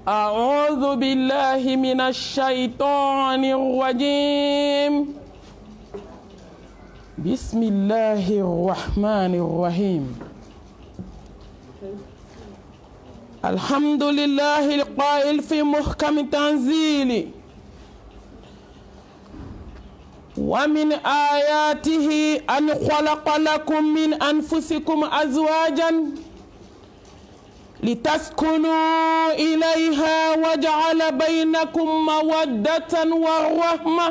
أعوذ بالله من الشيطان الرجيم. بسم الله الرحمن الرحيم. الحمد لله القائل في محكم تنزيله: ومن آياته أن خلق لكم من أنفسكم أزواجا لتسكنوا إليها وجعل بينكم مودة ورحمة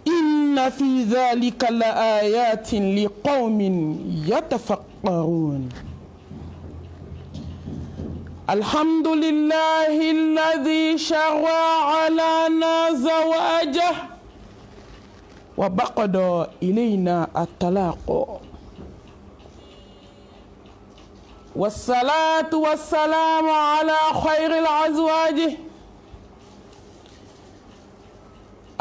إن في ذلك لآيات لقوم يتفكرون. الحمد لله الذي شرع لنا زواجه وبقضى إلينا الطلاق، والصلاة والسلام على خير الأزواج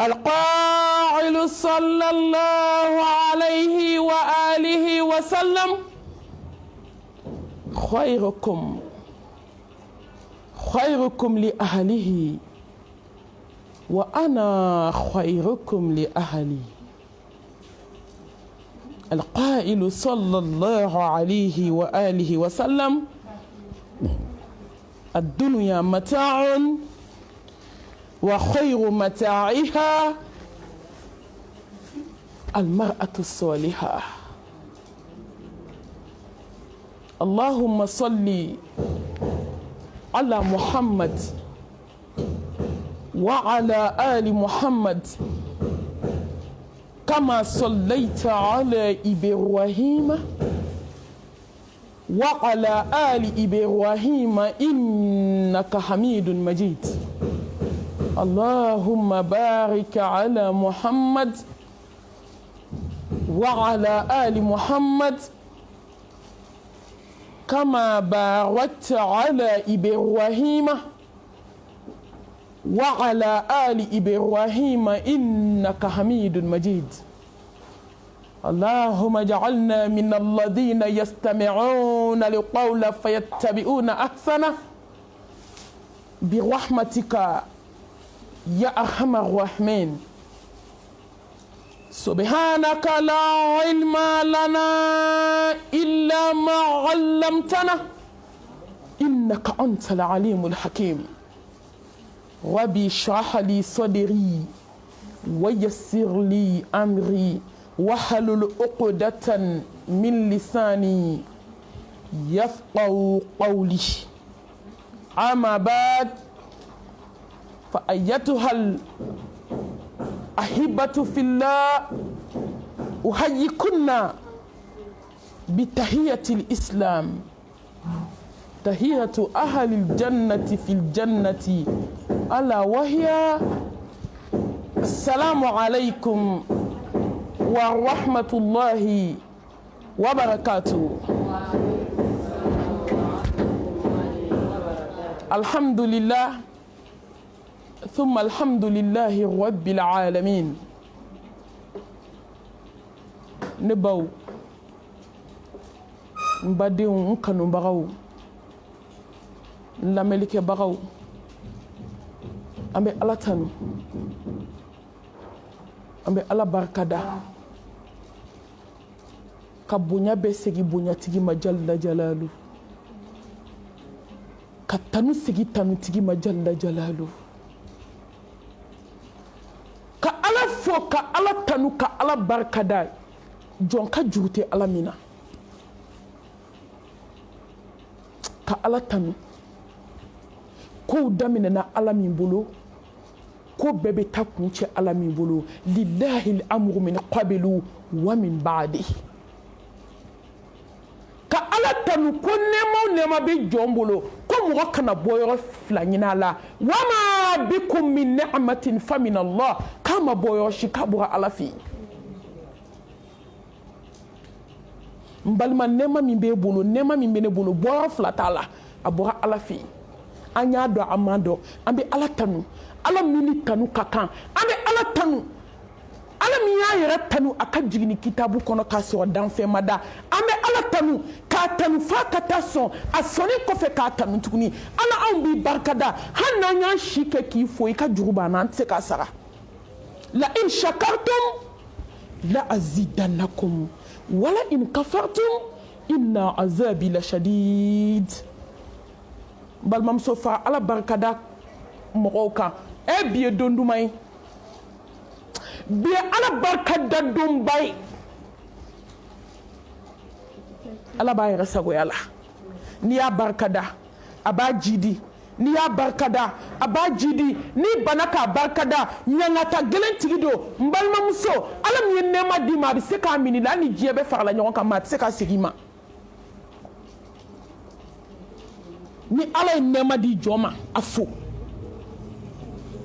القائل صلى الله عليه وآله وسلم: خيركم لأهله وأنا خيركم لأهلي. القائل صلى الله عليه وآله وسلم: الدنيا متاع وخير متاعها المرأة الصالحة. اللهم صل على محمد وعلى آل محمد كما صليت على إبراهيم وعلى آل إبراهيم إنك حميد مجيد. اللهم بارك على محمد وعلى آل محمد كما باركت على إبراهيم وعلى آل إبراهيم إنك حميد مجيد. اللهم اجعلنا من الذين يستمعون القول فيتبعون أحسنه برحمتك يا أرحم الراحمين. سبحانك لا علم لنا إلا ما علمتنا إنك أنت العليم الحكيم. ربي اشرح لي صدري ويسر لي أمري واحلل عقدة من لساني يفقهوا قولي. أما بعد، فأيتها الأحبة في الله، أحييكن بتحية الإسلام، تحية أهل الجنة في الجنة، ألا وهي السلام عليكم ورحمة الله وبركاته. الحمد لله ثم الحمد لله رب العالمين. نبو نبديو نكنو بغاو نلاملك بغاو أمي الله تانو أمي الله بركادا كبونيا بسيجي بونيا تيجي مجال جلالو كتانو سيجي تانو تيجي مجال جلالو ka ala tanu ka ala barkada jon ka jurute ala mina ka ala tanu ko damina na ala min bolo ko bebe ta kunce ala min bolo. Lillahi al-amru min qablu wa min ba'di. ka ala tanu ko nema be jon bolo ko mo kana boyo fila nyina la wama bikum min ni'matin fa min Allah. Kama boyo shikabura alafi mbalma nema min be bolo nema min bene bolo boyo flatala abura alafi anya do amando ambe ala tanu ala mini tanu kakan ambe ala tanu ala min y'a yɛrɛ tanu a ka jigini kitabu kɔnɔ k'a sɔrɔ danfɛn ma da an bɛ ala tanu k'a tanu f'a ka taa sɔn a sɔnni kɔfɛ k'a tanu tuguni ala anw b'i barikada hali n'an y'an si kɛ k'i fo i ka jugu b'an na an tɛ se k'a sara la in shakartum la azidannakum wala in kafartum inna azabi la shadid balimamuso fa ala barikada mɔgɔw kan bi ye don duman ye bi ye ala barikada donba ye ala b'a yɛrɛ sagoya la n'i y'a barikada a b'a jidi n'i y'a barikada a b'a jidi n'i bana k'a barikada ɲangata gɛlɛn tigi don n balimamuso ala min ye nɛɛma d'i ma a bɛ se k'a minɛ hali ni diɲɛ bɛɛ farala ɲɔgɔn kan ma a tɛ se k'a segin i ma ni ala ye nɛɛma di jɔn ma a fo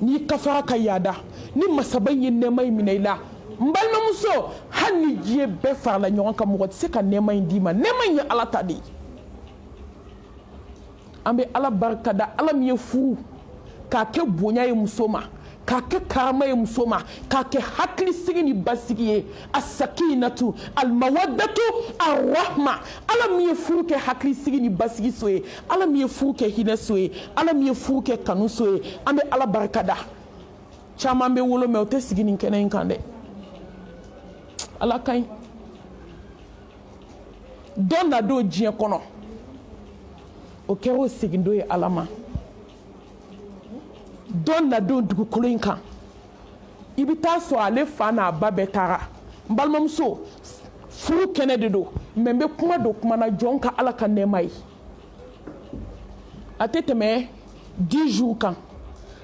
n'i kafara ka yaada ni masaba in ye nɛɛma in minɛ i la n balimamuso hali ni diɲɛ bɛɛ farala ɲɔgɔn kan mɔgɔ tɛ se ka nɛɛma in d'i ma nɛɛma in ye ala ta de ye an bɛ ala barikada ala min ye furu k'a kɛ bonya ye muso ma k'a kɛ karama ye muso ma k'a kɛ hakilisigi ni basigi ye asakinatu almawaddatu arrahma ala min ye furu kɛ hakilisigi ni basigi so ye ala min ye furu kɛ hinɛ so ye ala min ye furu kɛ kanu so ye an bɛ ala barikada caman bɛ wolo mɛ o tɛ sigi nin kɛnɛ in kan dɛ ala ka ɲi dɔ na don diɲɛ kɔnɔ o kɛra o segindo ye ala ma dɔ na don dugukolo in kan i bɛ taa sɔrɔ ale fa n'a ba bɛɛ taara n balimamuso furu kɛnɛ de don mɛ n bɛ kuma don kuma na jɔn ka ala ka nɛɛma ye a tɛ tɛmɛ 10 jours kan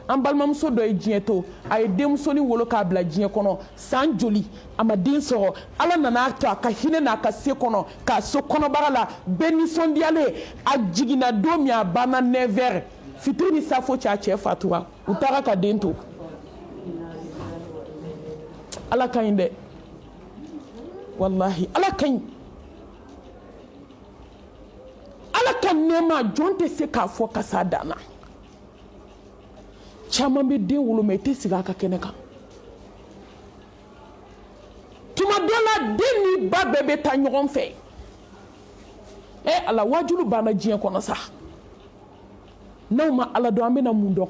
an balimamuso dɔ ye diɲɛ to a ye denmusonin wolo k'a bila diɲɛ kɔnɔ san joli a ma den sɔrɔ ala nana to a ka hinɛ n'a ka se kɔnɔ k'a so kɔnɔbara la bɛɛ nisɔndiyalen a jiginna don min a banna 9 heures fitiri ni safo cɛ a cɛ fatura u taara ka den to ala ka ɲi dɛ wallahi ala ka ɲi ala ka nɛɛma jɔn tɛ se k'a fɔ ka s'a dan na caman bɛ den wolo mɛ i tɛ sigi a ka kɛnɛ kan tuma dɔ la den ni ba bɛɛ bɛ taa ɲɔgɔn fɛ ala wajulu banna diɲɛ kɔnɔ sa n'aw ma ala dɔn an bɛna mun dɔn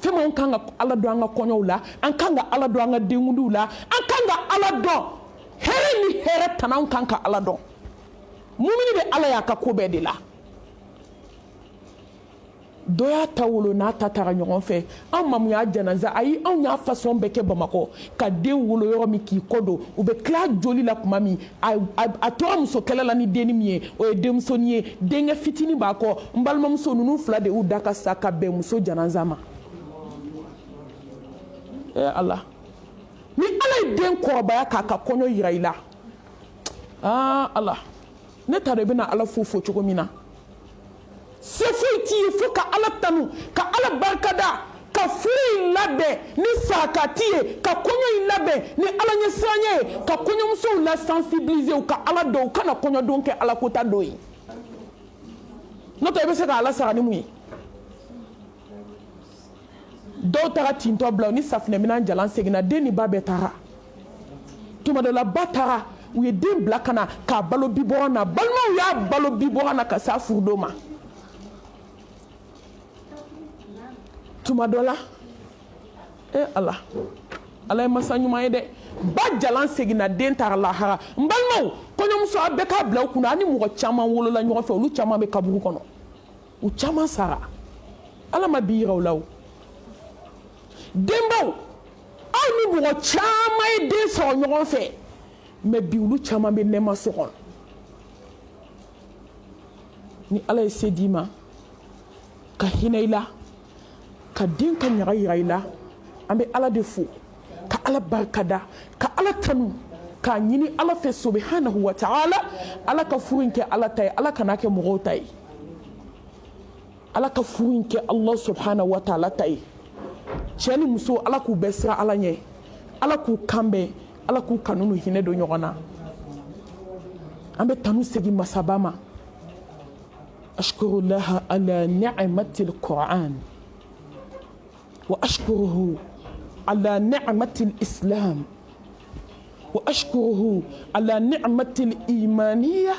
fɛn min an kan ka ala dɔn an ka kɔɲɔw la an kan ka ala dɔn an ka denkundiw la an kan ka ala dɔn hɛrɛ ni hɛrɛ tana an kan ka ala dɔn mumini bɛ ala y'a ka ko bɛɛ de la dɔ y'a ta wolo n'a ta taara ɲɔgɔn fɛ an mamu y'a janaza ayi anw y'a fasɔn bɛɛ kɛ bamakɔ ka den wolo yɔrɔ min k'i kɔ don u bɛ tila joli la tuma min a tora muso kɛlɛ la ni denni min ye o ye denmusonin ye denkɛ fitinin b'a kɔ n balimamuso ninnu fila de y'u da ka sa ka bɛn muso janaza ma ala ni ala ye den kɔrɔbaya k'a ka kɔɲɔ yira i la ala ne t'a dɔn i bɛna ala fo cogo min na se foyi t'i ye fo ka ala tanu ka ala barikada ka furu in labɛn ni sarakati ye ka kɔɲɔ in labɛn ni ala ɲɛsiranya ye ka kɔɲɔmusow la sensibiliser u ka ala dɔn u kana kɔɲɔdon kɛ ala kota dɔ ye n'o tɛ i bɛ se ka ala sara ni mun ye dɔw taara tintɔ bila u ni safinɛminan jalan seginna den ni ba bɛɛ taara tuma dɔ la ba taara u ye den bila ka na k'a balo bibɔgɔ na balimaw y'a balo bibɔgɔ na ka s'a furudon ma tuma dɔ la ala ye masa ɲuman ye dɛ ba jalan seginna den taara lahara n balimaw kɔɲɔmuso a bɛɛ k'a bila u kunna a ni mɔgɔ caman wolola ɲɔgɔn fɛ olu caman bɛ kaburu kɔnɔ u caman sara ala ma bi yira u la o denbaw aw ni mɔgɔ caman ye den sɔrɔ ɲɔgɔn fɛ mɛ bi olu caman bɛ nɛɛma so kɔnɔ ni ala ye se d'i ma ka hinɛ i la ka den ka ɲaga yira i la an bɛ ala de fo ka ala barikada ka ala tanu k'a ɲini ala fɛ subhanahu wa ta'ala ala ka furu in kɛ ala ta ye ala kana kɛ mɔgɔw ta ye ala ka furu in kɛ allah subhanahu wa ta'ala ta ye cɛ ni muso ala k'u bɛɛ sira ala ɲɛ ala k'u kanbɛn ala k'u kanu n'u hinɛ don ɲɔgɔn na an bɛ tanu segin masaba ma ashkurullaha ala ni'matil qur'an wa ashkuruhu ala ni'matil islam وأشكره على نعمة الإيمانية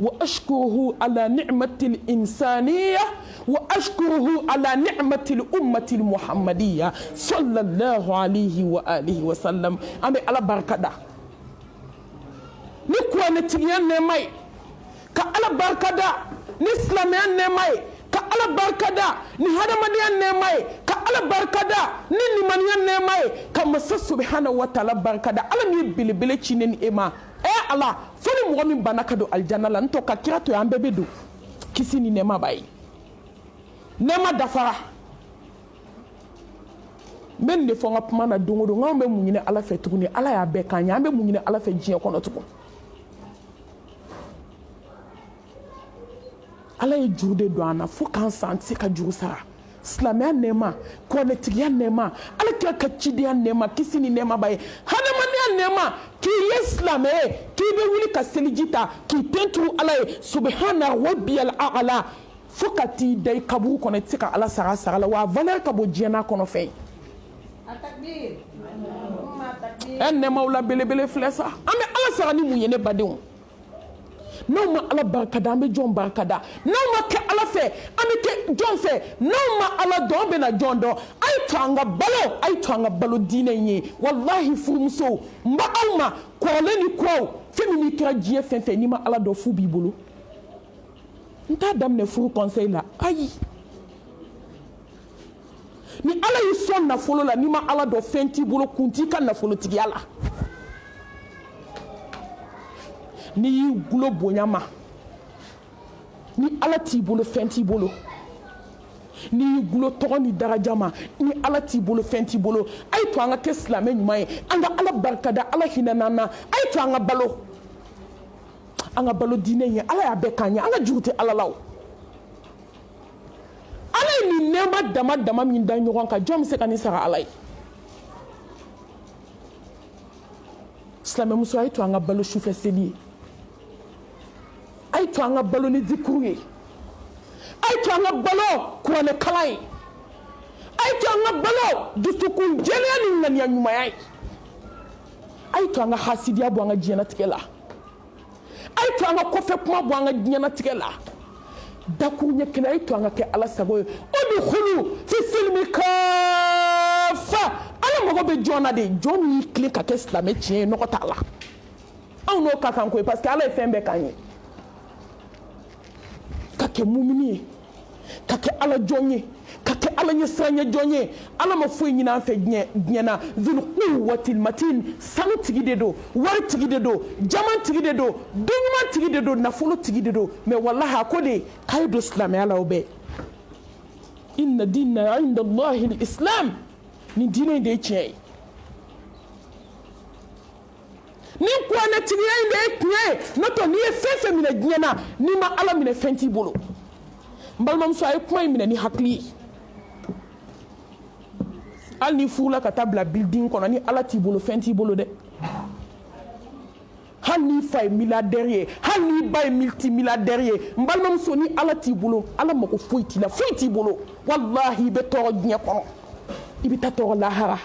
وأشكره على نعمة الإنسانية وأشكره على نعمة الأمة المحمدية صلى الله عليه وآله وسلم. أمي على بركة دا نكوى نتيان نمي كعلى بركة دا نسلميان نمي كعلى بركة دا نهدمانيان نمي كعلى بركة دا ننمانيان نمي كمسا سبحانه وتعالى بركة دا على ميبلي بلي چنين إما Allah foni mɔgɔ min bana ka don aljana la ntɔ ka kira to an bɛɛ bɛ don kisi ni nɛɛma b'a ye nɛɛma dafara n bɛ nin de fɔ n ka kuma na don o don n k'an bɛ mun ɲini ala fɛ tuguni ala y'a bɛɛ k'an ye an bɛ mun ɲini ala fɛ diɲɛ kɔnɔ tugun ala ye juru de don an na fo k'an san tɛ se ka juru sara silamɛya nɛɛma kɔnɛtigiya nɛɛma ala kira ka cidenya nɛɛma kisi ni nɛɛma b'a ye hadamadenya nɛɛma k'i ye silamɛ ye k'i bɛ wuli ka seliji ta k'i tenturu ala ye subhana rabbiyal a'la fo ka t'i da i kaburu kɔnɔ i tɛ se ka ala sara sara la wa a valeur ka bon diɲɛ n'a kɔnɔ fɛn ye nɛɛmaw la belebele filɛ sa an bɛ ala sara ni mun ye ne badenw n'aw ma ala barikada an bɛ jɔn barikada n'aw ma kɛ ala fɛ an bɛ kɛ jɔn fɛ n'aw ma ala dɔn an bɛ na jɔn dɔn a ye to an ka balo a ye to an ka balo diinɛ in ye walahi furumusow n bɛ aw ma kɔrɔlen ni kuraw fɛn min n'i kɛra diɲɛ fɛn fɛn n'i ma ala dɔn fu b'i bolo n t'a daminɛ furu conseil la ayi ni ala y'i sɔn nafolo la n'i ma ala dɔn fɛn t'i bolo kun t'i ka nafolotigiya la n'i y'i gulo bonya ma ni ala t'i bolo fɛn t'i bolo n'i y'i gulo tɔgɔ ni daraja ma ni ala t'i bolo fɛn t'i bolo a ye to an ka kɛ silamɛ ɲuman ye an ka ala barikada ala hinɛ n'an na a ye to an ka balo diinɛ ye ala y'a bɛɛ k'an ye an ka juru tɛ ala la o ala ye nin nɛɛma dama dama min da ɲɔgɔn kan jɔn bɛ se ka nin sara ala ye silamɛmuso a ye to an ka balo sufɛ seli ye a ye to an ka balo ni zikuru ye a ye to an ka balo kuranɛ kalan ye a ye to an ka balo dusukun jɛlenya ni ŋaniya ɲumanya ye a ye to an ka hasidiya bɔ an ka diɲɛlatigɛ la a ye to an ka kɔfɛ kuma bɔ an ka diɲɛlatigɛ la dakuru ɲɛ kelen a ye to an ka kɛ ala sago ye udkhulu fi silmi kaffa ala mago bɛ jɔn na de jɔn min y'i tilen ka kɛ silamɛ tiɲɛ ye nɔgɔ t'a la anw n'o ka kan koyi parce que ala ye fɛn bɛɛ k'an ye ka kɛ mumini ye ka kɛ ala jɔn ye ka kɛ ala ɲɛ siran jɔn ye ala ma foyi ɲini an fɛ diɲɛ na zul quwwatil matin sanu tigi de don wari tigi de don jaman tigi de don dunɲuman tigi de don nafolo tigi de don mais wallahi a ko de k'a ye don silamɛya la o bɛɛ inna dina inda allahi al-islam nin diinɛ in de ye tiɲɛ ye nin kuranɛtigiya in de ye tiɲɛ ye n'o tɛ n'i ye fɛn fɛn minɛ diɲɛ na n'i ma ala minɛ fɛn t'i bolo n balimamuso a ye kuma in minɛ ni hakili ye hali n'i furula ka taa bila building kɔnɔ ni ala t'i bolo fɛn t'i bolo dɛ hali n'i fa ye milliardaire ye hali n'i ba ye multimilliardaire ye n balimamuso ni ala t'i bolo ala mago foyi t'i la foyi t'i bolo wallahi i bɛ tɔɔrɔ diɲɛ kɔnɔ i bɛ taa tɔɔrɔ lahara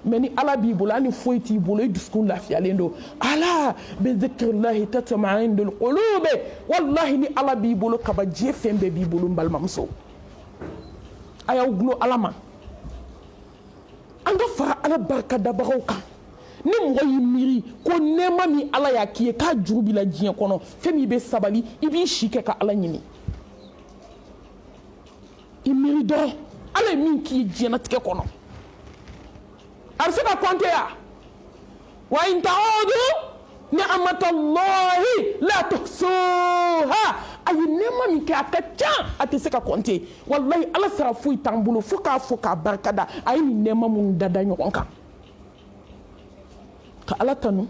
mais ni ala b'i bolo hali ni foyi t'i bolo i dusukun lafiyalen don ala bi zikrillahi tatma'innul qulub wallahi ni ala b'i bolo kaba diɲɛ fɛn bɛɛ b'i bolo n balimamuso a y'aw gulo ala ma an ka fara ala barikadabagaw kan ni mɔgɔ y'i miiri ko nɛɛma min ala y'a k'i ye k'a juru b'i la diɲɛ kɔnɔ fɛn min i bɛ sabali i b'i si kɛ ka ala ɲini i miiri dɔrɔn ala ye min k'i ye diɲɛlatigɛ kɔnɔ a bɛ se ka kɔnte ya wa in ta'udu ni'matallahi la tuhsuha a ye nɛɛma min kɛ a ka ca a tɛ se ka kɔnte wallahi ala sara foyi t'an bolo fo k'a fɔ k'a barikada a ye nin nɛɛma minnu dada ɲɔgɔn kan ka ala tanu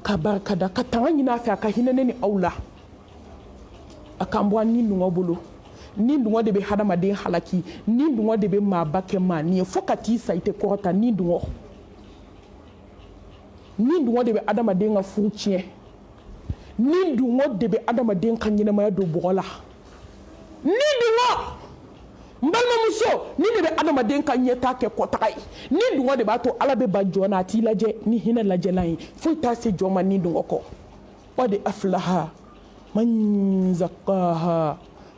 ka barikada ka tanga ɲini a fɛ a ka hinɛ ne ni aw la a k'an bɔ an ni nungɔ bolo ni dungɔ de bɛ hadamaden halaki ni dungɔ de bɛ maaba kɛ maani ye fo ka t'i sa i tɛ kɔrɔta ni dungɔ de bɛ adamaden ka furu tiɲɛ ni dungɔ de bɛ adamaden ka ɲɛnamaya don bɔgɔ la ni dungɔ n balima balimamuso ni de bɛ adamaden ka ɲɛta kɛ kɔtaga ye ni dungɔ de b'a to ala bɛ ba jɔn na a t'i lajɛ ni hinɛ lajɛlan ye foyi t'a se jɔn ma ni dungɔ kɔ qad aflaha man zakkaha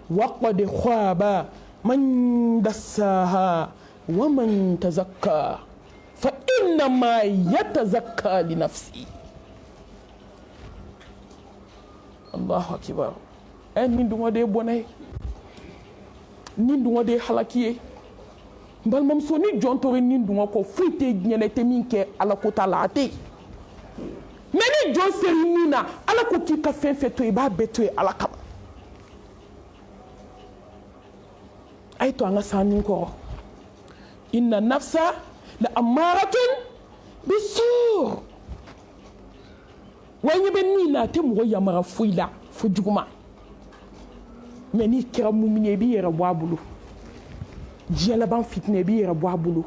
wa qad khaba man dassaha wa man tazakka fa innama yatazakka li nafsi. Allahu akbar. Ni dungɔ de ye bɔnɛ ye ni dungɔ de ye halaki ye balimamuso ni jɔn tora ni dungɔ kɔ foyi tɛ diɲɛ na i tɛ min kɛ ala ko t'a la a tɛ yen mais ni jɔn seri min na ala ko k'i ka fɛn fɛn to yen i b'a bɛɛ to yen ala kama a ye to an ka san nin kɔrɔ inna nafsa la amaratun bisu wa ɲɛ bɛ min na a tɛ mɔgɔ yamaruya foyi la fo juguman mais n'i kɛra mumini ye i b'i yɛrɛ bɔ a bolo diɲɛ laban fitinɛ i b'i yɛrɛ bɔ a bolo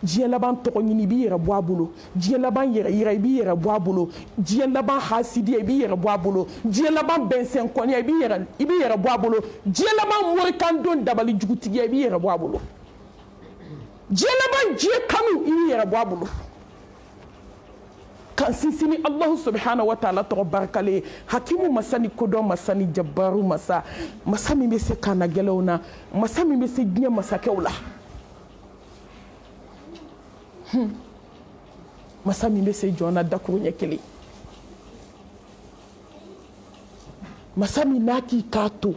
diɲɛ laban tɔgɔ ɲini i b'i yɛrɛ bɔ a bolo diɲɛ laban yɛrɛ yira i b'i yɛrɛ bɔ a bolo diɲɛ laban hasidiya i b'i yɛrɛ bɔ a bolo diɲɛ laban bɛnsɛnkɔniya i b'i yɛrɛ bɔ a bolo diɲɛ laban morikandon dabali jugutigiya i b'i yɛrɛ bɔ a bolo diɲɛ laban diɲɛ kanu i b'i yɛrɛ bɔ a bolo kan sinsini Allahu subhanahu wa ta'ala tɔgɔ barakale hakimu masa ni kodɔn masa ni jabaru masa masa min bɛ se kana gɛlɛnw na masa min bɛ se diɲɛ masakɛw la masa min bɛ se jɔn na dakuru ɲɛ kelen masa min n'a k'i k'a to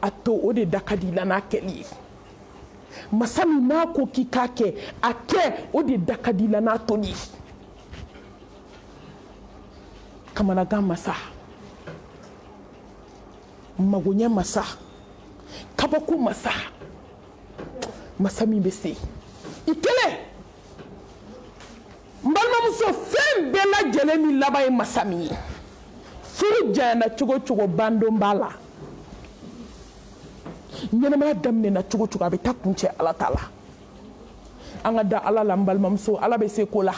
a to o de da ka di la n'a kɛli ye masa min n'a ko k'i k'a kɛ a kɛ o de da ka di la n'a toli ye kamanagan masa magoɲɛ masa kabako masa masa min bɛ se i kɛlɛ n balimamuso fɛn bɛɛ lajɛlen min laban ye masa min ye furu janyana cogo cogo bandon b'a la ɲɛnamaya daminɛna cogo cogo a bɛ taa kuncɛ ala ta la an ka da ala la n balimamuso ala bɛ se ko la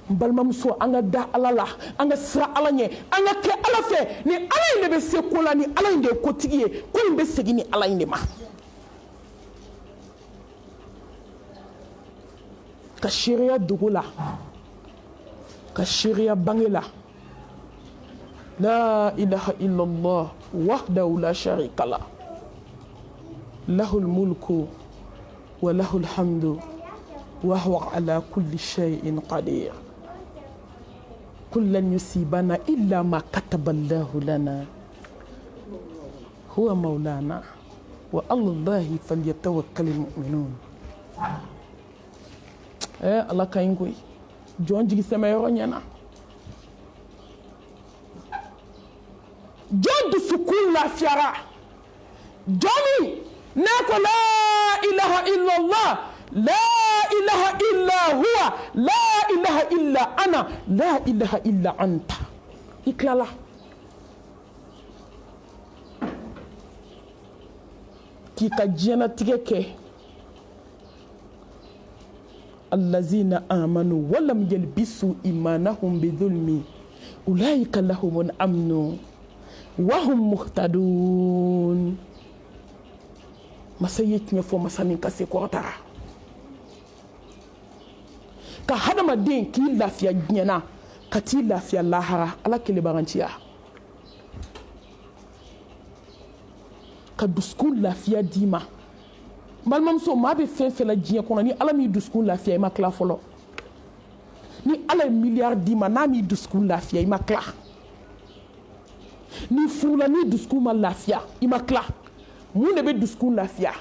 balimamuso an ka da ala la an ka sira ala ɲɛ an ka kɛ ala fɛ ni ala in de bɛ se ko la ni ala in de ye kotigi ye ko in bɛ segin ni ala in de ma ka seereya dogo la ka seereya bange la la ilaha illallah wahdahu la sharika la lahul mulku wa lahul hamdu wa huwa ala kulli shay'in qadir قل لن يصيبنا إلا ما كتب الله لنا هو مولانا وعلى الله فليتوكل المؤمنون الله كاين كوي جون جيغي سما يورو ñana جون دو سكون لا فيارا جوني نكو لا إله إلا الله لا إله إلا هو لا إله إلا أنا لا إله إلا أنت إكلالا كي كجينا تيكي الذين آمنوا ولم يلبسوا إيمانهم بظلم أولئك لهم الأمن وهم مهتدون مسيت نفو مسامين كسي كورتارا ka hadamaden k'i lafiya diɲɛna ka t'i lafiya lahara ala kelebaganciya ka dusukun lafiya d'i ma balimamuso maa bɛ fɛn fɛn la diɲɛ kɔnɔ ni ala m'i dusukun lafiya i ma tila fɔlɔ ni ala ye miliyari d'i ma n'a m'i dusukun lafiya i ma tila ni furula ni dusukun ma lafiya i ma tila mun de bɛ dusukun lafiya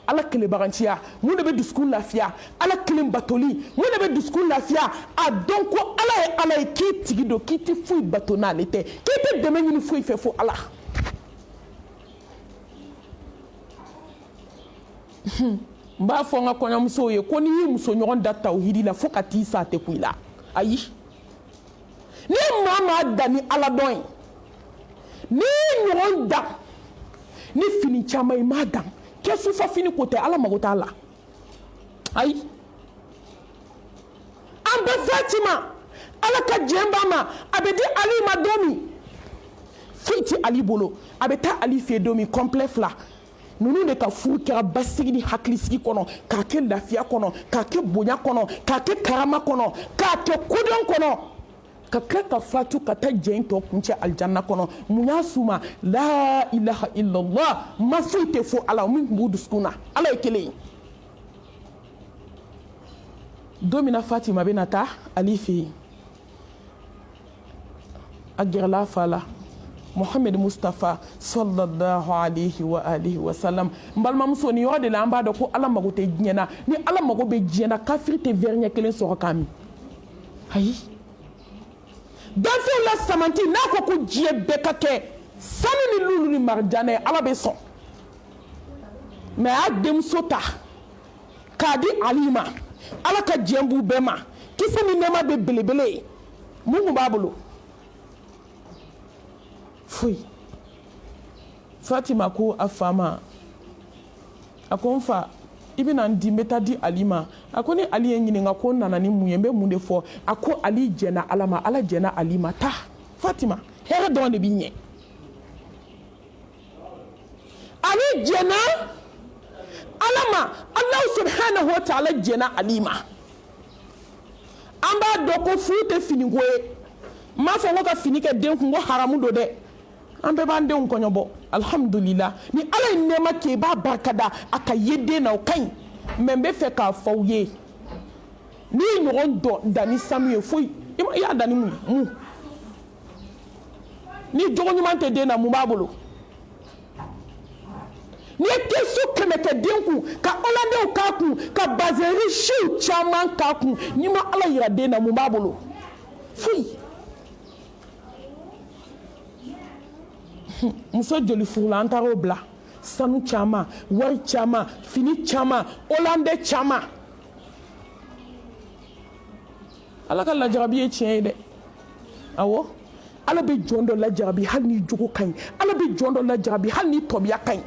ala kelebaganciya mun de bɛ dusukun lafiya ala kelen batoli mun de bɛ dusukun lafiya a dɔn ko ala ye ala ye k'i tigi don k'i tɛ foyi bato n'ale tɛ k'i tɛ dɛmɛ ɲini foyi fɛ fo ala n b'a fɔ n ka kɔɲɔmusow ye ko n'i y'i musoɲɔgɔn da tawhidi la fo ka t'i sa a tɛ ku i la ayi ni maa maa da ni ala dɔn ye n'i ɲɔgɔn da ni fini caman i m'a dan kɛ sufa fini ko tɛ ala mago t'a la ayi an bɛ Fatima ala ka jɛn b'a ma a bɛ di Ali ma don min foyi tɛ Ali bolo a bɛ taa Ali fɛ yen don min complet fila ninnu de ka furu kɛra basigi ni hakilisigi kɔnɔ k'a kɛ lafiya kɔnɔ k'a kɛ bonya kɔnɔ k'a kɛ karama kɔnɔ k'a kɛ kodɔn kɔnɔ ka tila ka fatu ka taa jɛn tɔ kuncɛ alijanna kɔnɔ mun y'a s'u ma la ilaha illallah ma foyi tɛ fɔ ala min tun b'u dusukun na ala ye kelen ye don min na Fatima bɛna taa Ali fɛ yen a gɛrɛla a fa la Muhammad Mustafa sallallahu alayhi wa alihi wa sallam n balimamuso ni yɔrɔ de la an b'a dɔn ko ala mago tɛ diɲɛ na ni ala mago bɛ diɲɛ na kafiri tɛ verre ɲɛ kelen sɔrɔ k'a min ayi danfɛnw la samanti n'a ko ko diɲɛ bɛɛ ka kɛ sanu ni lulu ni marijana ye ala bɛ sɔn mɛ a y'a denmuso ta k'a di Ali ma ala ka diɲɛ b'u bɛɛ ma kisɛ ni nɛɛma bɛ belebele ye mun tun b'a bolo foyi Fatima ko a fa ma a ko n fa i bɛna n di n bɛ taa di Ali ma a ko ni Ali ye n ɲininka ko n nana ni mun ye n bɛ mun de fɔ a ko Ali jɛnna ala ma ala jɛnna Ali ma taa Fatima hɛrɛ dɔrɔn de b'i ɲɛ Ali jɛnna ala ma Allah subhanahu wa ta'ala jɛnna Ali ma an b'a dɔn ko furu tɛ finiko ye n m'a fɔ ko ka fini kɛ den kun ko haramu don dɛ an bɛɛ b'an denw kɔɲɔbɔ alhamdulillah ni ala ye nɛɛma kɛ i b'a barikada a ka ye den na o ka ɲi mɛ n bɛ fɛ k'a fɔ aw ye n'i ye ɲɔgɔn dɔn danni sanu ye foyi i y'a danni mun ye mun ni jogo ɲuman tɛ den na mun b'a bolo n'i ye kɛsu 100 kɛ den kun ka holandew k'a kun ka bazɛri siw caman k'a kun n'i ma ala yira den na mun b'a bolo foyi muso joli furula an taara o bila sanu caman wari caman fini caman holande caman ala ka lajarabi ye tiɲɛ ye dɛ awɔ ala bɛ jɔn dɔ lajarabi hali ni jogo ka ɲi ala bɛ jɔn dɔ lajarabi hali ni tɔbiya ka ɲi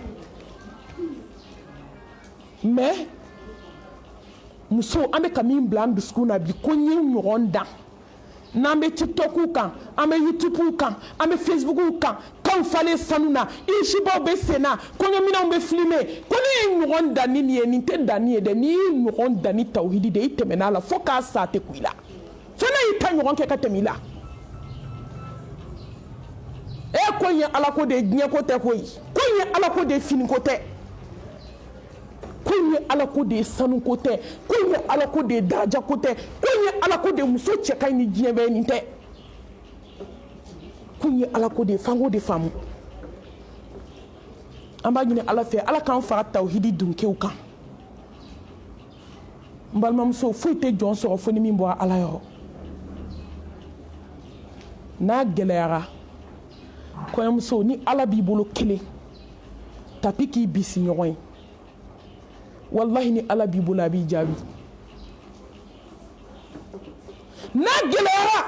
mais muso an bɛ ka min bila an dusukun na bi ko n ye ɲɔgɔn dan n'an bɛ tiktoku kan an bɛ youtube kan an bɛ facebook kan kanw falen sanu na isibaw bɛ sen na kɔɲɔminɛnw bɛ filmer ko ne ye ɲɔgɔn dan ni nin ye nin tɛ danni ye dɛ n'i ye ɲɔgɔn dan ni tawhidi de i tɛmɛna a la fo k'a sa tɛ ku i la fo ne y'i ta ɲɔgɔn kɛ ka tɛmɛ i la ko in ye ala ko de ye diɲɛ ko tɛ koyi ko in ye ala ko de ye fini ko tɛ ko in ye ala ko de ye sanu ko tɛ ko in ye ala ko de ye daraja ko tɛ ko in ye ala ko de ye muso cɛ ka ɲi ni diɲɛ bɛɛ nin tɛ ko in ye ala ko de ye f'an k'o de faamu an b'a ɲini ala fɛ ala k'an fara tawhidi dunkew kan n balimamuso foyi tɛ jɔn sɔrɔ fo ni min bɔra ala yɔrɔ n'a gɛlɛyara kɔɲɔmuso ni ala b'i bolo kelen tapi k'i bisi ɲɔgɔn ye wallahi ni ala b'i bolo a b'i jaabi n'a gɛlɛyara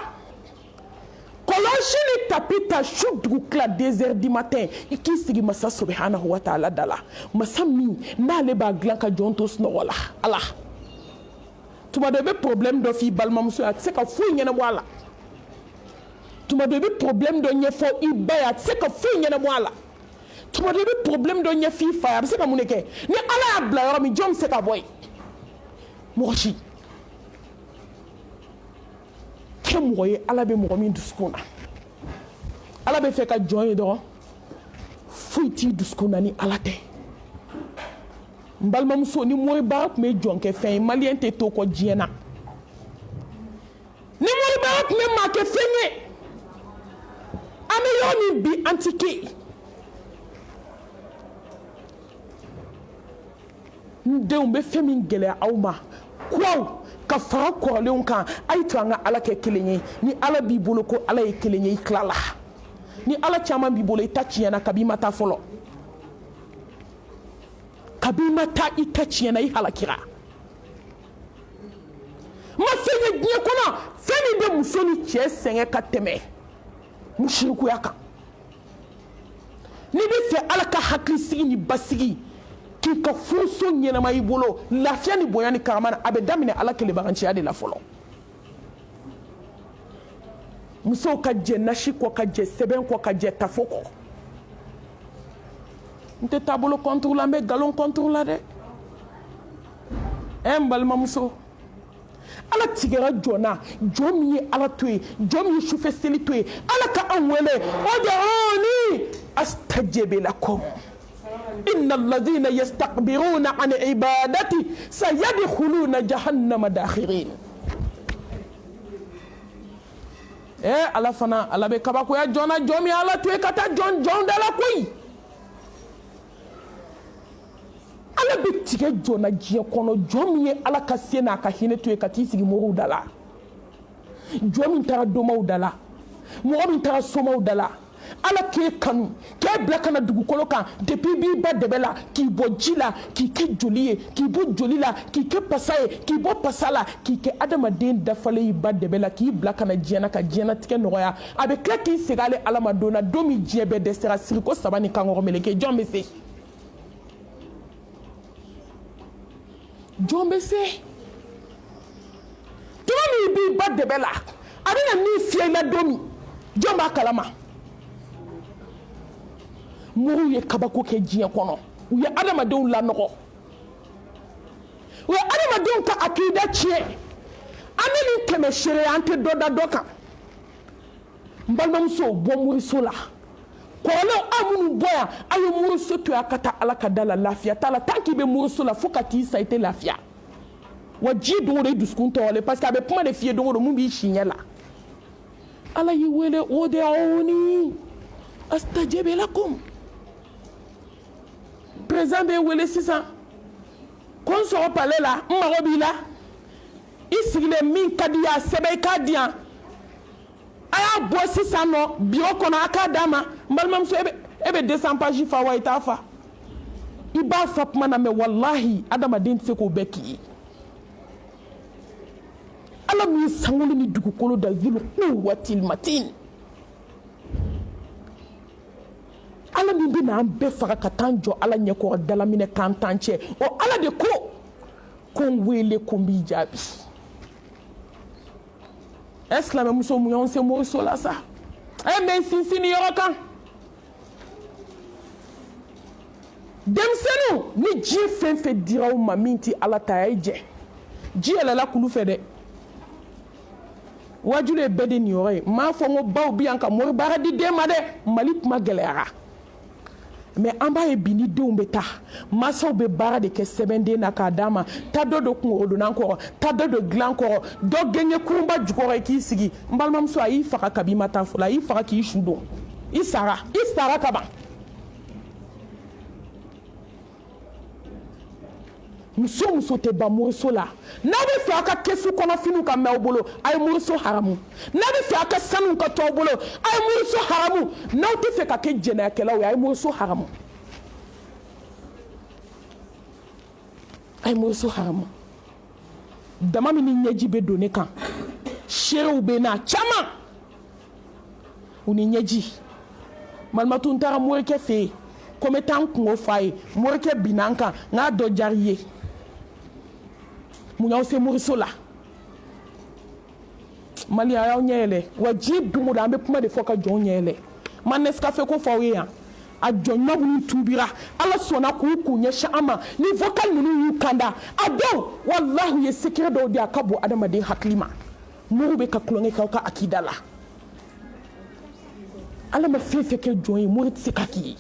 kɔlɔsi ni tapi ta su dugu tila 2 heures du matin i k'i sigi masa subhanahu wa ta'ala da la masa min n'ale b'a dilan ka jɔn to sunɔgɔ la ala tuma dɔ i bɛ problème dɔ f'i balimamuso ye a tɛ se ka foyi ɲɛnabɔ a la tuma dɔ i bɛ problème dɔ ɲɛfɔ i ba ye a tɛ se ka foyi ɲɛnabɔ a la tuma dɔ i bɛ problème dɔ ɲɛfɔ i fa ye a bɛ se ka mun de kɛ ni ala y'a bila yɔrɔ min jɔn bɛ se ka bɔ yen mɔgɔ si kɛ mɔgɔ ye ala bɛ mɔgɔ min dusukun na ala bɛ fɛ ka jɔn ye dɔrɔn foyi t'i dusukun na ni ala tɛ n balimamuso ni moribaga tun bɛ jɔn kɛ fɛn ye maliyɛn tɛ to kɔ diɲɛ na ni moribaga tun bɛ maa kɛ fɛn ye an bɛ yɔrɔ min bi an ti kɛ yen n denw bɛ fɛn min gɛlɛya aw ma kuraw ka fara kɔrɔlenw kan a ye to an ka ala kɛ kelen ye ni ala b'i bolo ko ala ye kelen ye i tila la ni ala caman b'i bolo i ta tiɲɛna kabi i ma taa fɔlɔ kabi i ma taa i ta tiɲɛna i halakira ma fɛn ye diɲɛ kɔnɔ fɛn min bɛ muso ni cɛ sɛgɛn ka tɛmɛ musirikuya kan n'i bɛ fɛ ala ka hakilisigi ni basigi k'i ka furuso ɲɛnama i bolo lafiya ni bonya ni karama na a bɛ daminɛ ala kelebaganciya de la fɔlɔ musow ka jɛ nasi kɔ ka jɛ sɛbɛn kɔ ka jɛ tafo kɔ nte tabolo contre la me galon contre la de balmamuso ala tigera jona jomi ala toye jomi shufe seli toye ala ka anwele od'uni astajib lakum inna alladhina yastakbiruna an ibadati sayadkhuluna jahannama dakhirin ala fana ala be kabako ya jona jomi ala toye kata jon dala koyi ala be tigɛ jɔna diɲɛ kɔnɔ jɔn min ye ala ka se n'a ka hinɛ to ye ka t'i sigi mɔgɔw da la jɔn min taara domaw da la mɔgɔ min taara somaw da la ala k'e kanu k'e bila ka na dugukolo kan depuis b'i ba dɛbɛ la k'i bɔ ji la k'i kɛ joli ye k'i bɔ joli la k'i kɛ pasa ye k'i bɔ pasa la k'i kɛ adamaden dafalen y'i ba dɛbɛ la k'i bila ka na diɲɛ na ka diɲɛnatigɛ nɔgɔya a bɛ tila k'i segin ale ala ma don na don min diɲɛ bɛɛ dɛsɛra siri ko saba ni kankɔrɔ meleke jɔn bɛ se jɔn bɛ se tuma min b'i ba dɛbɛ la a bɛna min fiyɛ i la don min jɔn b'a kalama mɔgɔw ye kabako kɛ diɲɛ kɔnɔ u ye adamadenw lanɔgɔ u ye adamadenw ka akida tiɲɛ an bɛ nin kɛmɛ seere an tɛ dɔ da dɔ kan n balimamusow bɔ moriso la kɔrɔlenw aw minnu bɔ yan a ye moriso to yan ka taa ala ka da la lafiya t'a la tant k'i bɛ moriso la fo ka t'i sa i tɛ lafiya wa ji don o don i dusukun tɔɔrɔlen parce que a bɛ kuma de f'i ye don o don mun b'i si ɲɛ la ala y'i wele o de y'awni astajib lakum président bɛ wele sisan ko n sɔgɔ palais la n mago b'i la i sigilen min ka di ye a sɛbɛn i k'a di yan a y'a bɔ sisan nɔ bureau kɔnɔ a k'a d'a ma n balimamuso e bɛ 200 pages fa wa i t'a fa i b'a fa tuma na mɛ walahi adamaden tɛ se k'o bɛɛ k'i ye ala min ye sankolo ni dugukolo da zulu quwwatil matin ala min bɛ n'an bɛɛ faga ka taa jɔ ala ɲɛkɔrɔ dalaminɛ k'an t'an cɛ o ala de ko n wele ko n b'i jaabi silamɛmuso mun y'anw se moriso la sa a ye mɛ n sinsin nin yɔrɔ kan denmisɛnninw ni ji fɛn fɛn dira aw ma min tɛ ala ta a ye jɛ ji yɛlɛla kulu fɛ dɛ wajulu ye bɛɛ de nin yɔrɔ ye n m'a fɔ n ko baw bɛ yan ka mori baara di den ma dɛ mali kuma gɛlɛyara mɛ an b'a ye bi ni denw bɛ taa mansaw bɛ baara de kɛ sɛbɛnden na k'a d'a ma taa dɔ don kungorodonnan kɔrɔ taa dɔ don dilan kɔrɔ dɔ gɛngɛ kurunba jukɔrɔ i k'i sigi n balimamuso a y'i faga kabi i ma taa fɔlɔ a y'i faga k'i su don i sara ka ban muso muso tɛ ban moriso la n'a bɛ fɛ a ka kɛsu kɔnɔ finiw ka mɛn aw bolo a ye moriso haramu n'a bɛ fɛ a ka sanuw ka to aw bolo a ye moriso haramu n'aw tɛ fɛ ka kɛ jɛnɛyakɛlaw ye a ye moriso haramu a ye moriso haramu dama min ni ɲɛji bɛ don ne kan seerew bɛ na caman u ni ɲɛji malimatu n taara morikɛ fɛ yen ko n bɛ taa n kungo f'a ye morikɛ binna n kan n k'a dɔ diyara i ye mun y'aw se moriso la mali a y'aw ɲɛ yɛlɛ wa diɲɛ don o don an bɛ kuma de fɔ ka jɔnw ɲɛ yɛlɛ ma Nescafé ko fɔ aw ye yan a jɔnɲɔgɔn minnu tuubira ala sɔnna k'u ɲɛsin an ma ni vocal ninnu y'u kanda a dɔw walahi u ye secret dɔw di a ka bon adamaden hakili ma moriw bɛ ka tulonkɛ kɛ aw ka akida la ala ma fɛn fɛn kɛ jɔn ye mori tɛ se ka k'i ye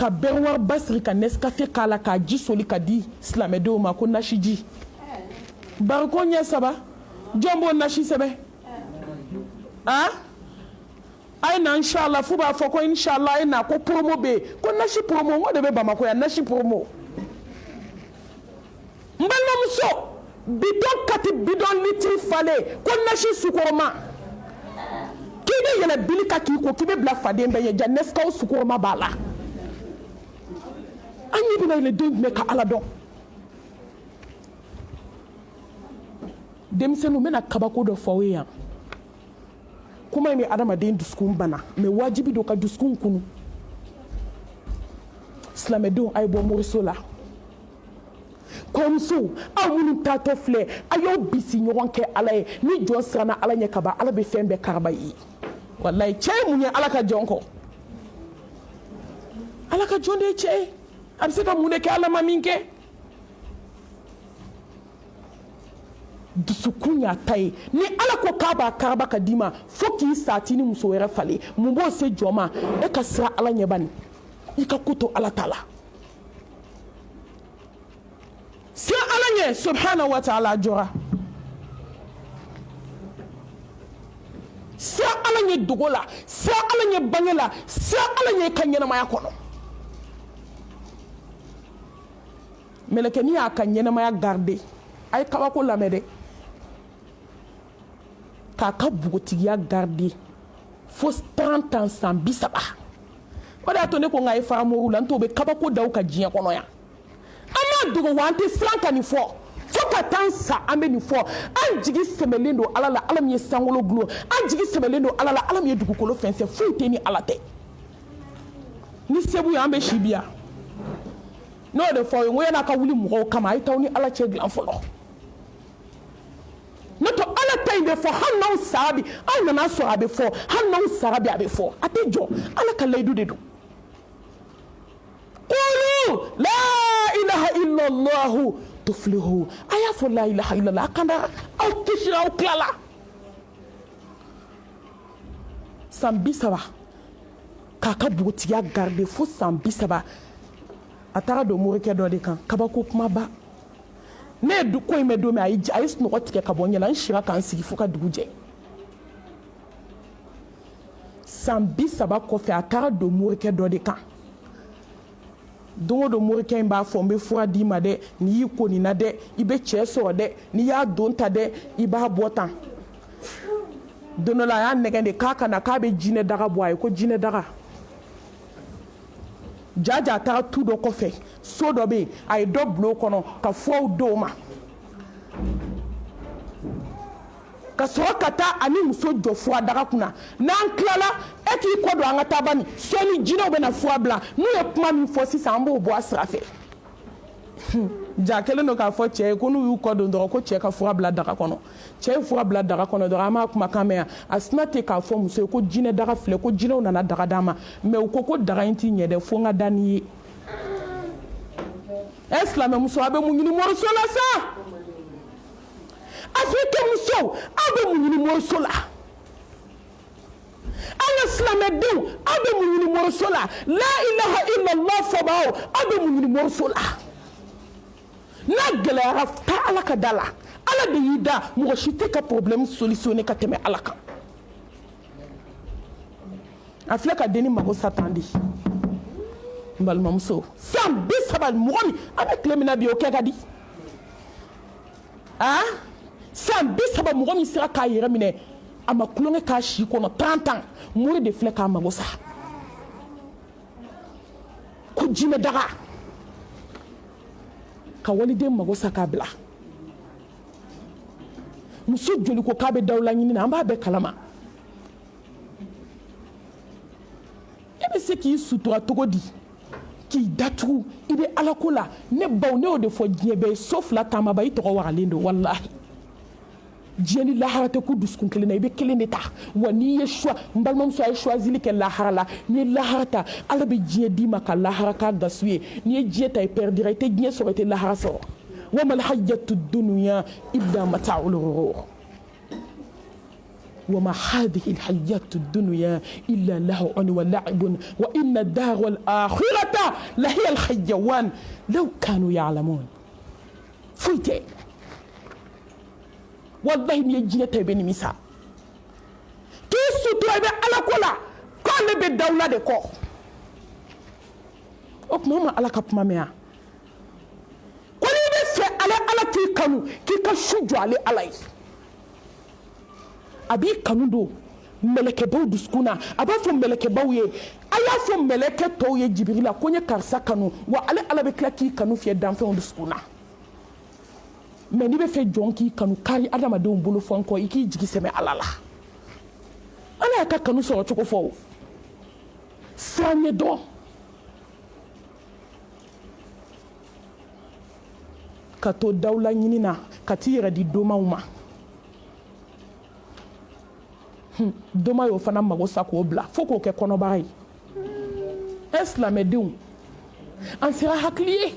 ka bɛn wari ba siri ka Nescafé k'a la k'a ji soli ka di silamɛdenw ma ko nasiji bari ko ɲɛ saba jɔn b'o nasi sɛbɛn a ye na inshallah fu b'a fɔ ko inshallah a ye na ko promo bɛ yen ko nasi promo n ko de bɛ Bamakɔ yan nasi promo n balimamuso bidon kati bidon litiri falen ko nasi sukɔrɔma k'i bɛ yɛlɛ bili ka k'i ko k'i bɛ bila faden bɛɛ ye ja Nescafé sukɔrɔma b'a la an ɲɛ bɛna yɛlɛ den jumɛn ka ala dɔn denmisɛnninw bɛna kabako dɔ fɔ aw ye yan kuma in bɛ adamaden dusukun bana mɛ wajibi don ka dusukun kunu silamɛdenw a ye bɔ moriso la kɔrɔmusow aw minnu taatɔ filɛ a y'aw bisi ɲɔgɔn kɛ ala ye ni jɔn siranna ala ɲɛ ka ban ala bɛ fɛn bɛɛ karaba ye walayi cɛ ye mun ye ala ka jɔn kɔ ala ka jɔn de ye cɛ ye a bɛ se ka mun de kɛ ala ma min kɛ dusukun y'a ta ye ni ala ko k'a b'a karaba ka d'i ma fo k'i sati ni muso wɛrɛ falen mun b'o se jɔ ma e ka siran ala ɲɛ bani i ka ko to ala ta la siran ala ɲɛ subhanahu wa ta'ala jɔra siran ala ɲɛ dogo la siran ala ɲɛ bange la siran ala ɲɛ i ka ɲɛnamaya kɔnɔ mɛlɛkɛnin y'a ka ɲɛnamaya garde a ye kabako lamɛn dɛ k'a ka bugotigiya garde fo 30 ans san 30 o de y'a to ne ko n k'a ye faramoru la n t'o bɛ kabako da u ka diɲɛ kɔnɔ yan an m'a dogo wa an tɛ siran ka nin fɔ fo ka taa sa an bɛ nin fɔ an jigi sɛmɛlen don ala la ala min ye sankolo gulon an jigi sɛmɛlen don ala la ala min ye dugukolo fɛnsɛn foyi tɛ ni ala tɛ ni sebu ye an bɛ si bi yan n'o de fɔ ye n ko yan'a ka wuli mɔgɔw kama a ye taa ni ala cɛ dilan fɔlɔ n'o tɛ ala ta in bɛ fɔ hali n'aw sara bi aw nana sɔrɔ a bɛ fɔ hali n'aw sara bi a bɛ fɔ a tɛ jɔ ala ka layidu de don qulu la ilaha illallah tuflihu a y'a fɔ la ilaha illallah a ka da aw kisira aw tilala san 30 k'a ka bugotigiya garde fo san 30 a taara don morikɛ dɔ de kan kabako kumaba ne ye ko in bɛ don min a ye sunɔgɔ tigɛ ka bɔ n ɲɛ la n sira k'an sigi fo ka dugu jɛ san 30 kɔfɛ a taara don morikɛ dɔ de kan don o don morikɛ in b'a fɔ n bɛ fura d'i ma dɛ n'i y'i ko nin na dɛ i bɛ cɛ sɔrɔ dɛ n'i y'a don ta dɛ i b'a bɔ tan don dɔ la a y'a nɛgɛn de k'a ka na k'a bɛ jinɛ daga bɔ a ye ko jinɛ daga jaja a taara tu dɔ kɔfɛ so dɔ bɛ yen a ye dɔ bulon kɔnɔ ka furaw d'o ma ka sɔrɔ ka taa ani muso jɔ fura daga kunna n'an tilala e k'i kɔ don an ka taa bani sɔɔni jinɛw bɛ na fura bila n'u ye kuma min fɔ sisan an b'o bɔ a sira fɛ ja kelen don k'a fɔ cɛ ye ko n'u y'u kɔ don dɔrɔn ko cɛ ka fura bila daga kɔnɔ cɛ ye fura bila daga kɔnɔ dɔrɔn an b'a kumakan mɛn yan a sina tɛ k'a fɔ muso ye ko jinɛ daga filɛ ko jinɛw nana daga d'a ma mɛ u ko daga in t'i ɲɛ dɛ fo n ka da n'i ye ɛ silamɛmuso a bɛ mun ɲini moriso la sa afirikɛ musow aw bɛ mun ɲini moriso la an ka silamɛdenw aw bɛ mun ɲini moriso la la ilaha illallah fɔbaaw aw bɛ mun ɲini moriso la n'a gɛlɛyara taa ala ka da la ala de y'i da mɔgɔ si tɛ ka problème solutionner ka tɛmɛ ala kan a filɛ ka denni mago sa tan di n balimamuso san 30 mɔgɔ min an bɛ tile min na bi o kɛ ka di san 30 mɔgɔ min sera k'a yɛrɛ minɛ a ma tulonkɛ k'a si kɔnɔ 30 ans mori de filɛ k'a mago sa ko jinɛ daga ka waliden mago sa k'a bila muso joli ko k'a bɛ daw la ɲini na an b'a bɛɛ kalama e bɛ se k'i sutura cogo di k'i datugu i bɛ ala ko la ne baw ne y'o de fɔ diɲɛ bɛɛ ye so 2 taamaba i tɔgɔ wagalen don walahi diɲɛ ni lahara tɛ ku dusukun kelen na i bɛ kelen de ta wa n'i ye choix n balimamuso a ye choisili kɛ lahara la n'i ye lahara ta ala bɛ diɲɛ d'i ma ka lahara k'a gasu ye n'i ye diɲɛ ta i perdira i tɛ diɲɛ sɔrɔ i tɛ lahara sɔrɔ wa mal hayatu dunya illa mata'ul ghurur وما هذه الحياة الدنيا إلا لهو ولعب وإن الدار والآخرة لهي الحيوان لو كانوا يعلمون فويتي والله يجينا تبني مسا كي سوتو يبي على كولا كل بالدولة دكو أك ماما على كاب ماميا كل يبي في على كي كشجوا على abi kanu do mɛlɛkɛbaw dusukun na a b'a fɔ mɛlɛkɛbaw ye a y'a fɔ mɛlɛkɛ tɔw ye jibirila ko n ye karisa kanu wa ale ala bɛ tila k'i kanu fiyɛ danfɛnw dusukun na mɛ n'i bɛ fɛ jɔn k'i kanu kari adamadenw bolo fɔ n kɔ i k'i jigi sɛmɛ ala la ala y'a ka kanu sɔrɔ cogo fɔ o siran ɲɛ dɔn ka to dawula ɲini na ka t'i yɛrɛ di domaw ma doma y'o fana mago sa k'o bila fo k'o kɛ kɔnɔbara ye ɛ silamɛdenw an sera hakili ye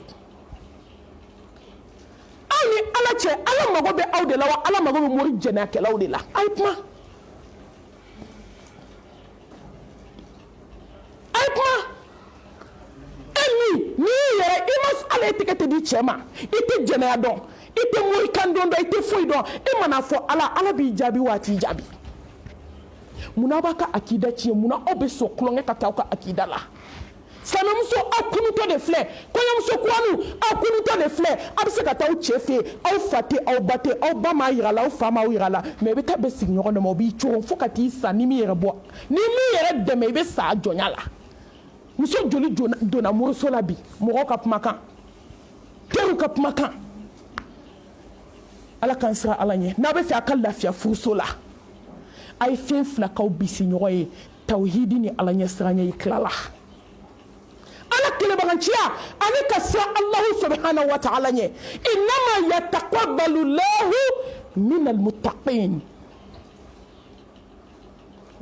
aw ni ala cɛ ala mago bɛ aw de la wa ala mago bɛ mori jɛnɛkɛlaw de la a ye kuma n'i yɛrɛ i ma ala tigɛ tɛ di cɛ ma i tɛ jɛnɛya dɔn i tɛ mori kan dɔn i tɛ foyi dɔn i mana fɔ ala b'i jaabi wa a t'i jaabi munna b'a ka akida tiɲɛ munna aw bɛ sɔn tulonkɛ ka taa aw ka akida la sanamuso aw kunutɔ de filɛ kɔɲɔmuso kuraniw aw kunutɔ de filɛ aw bɛ se ka taa aw cɛ fɛ yen aw fa tɛ aw ba tɛ aw ba m'a yira la aw fa m'a yira la mɛ i bɛ taa bɛ sigi ɲɔgɔn dɔ ma o b'i cogo fo ka t'i sa ni min yɛrɛ bɔ ni min yɛrɛ dɛmɛ i bɛ sa a jɔnya la muso joli donna muruso la bi mɔgɔw ka kumakan teriw ka kumakan ala k'an siran ala ɲɛ n'a bɛ fɛ a ka lafiya furuso la a ye fɛn fila k'aw bisi ɲɔgɔn ye tawhidi ni ala ɲɛ siranɲɛ i tilala ala kelebaganciya ani ka siran alahu subhanahu wa ta'ala ɲɛ innama yataqabbalu llahu min almuttaqin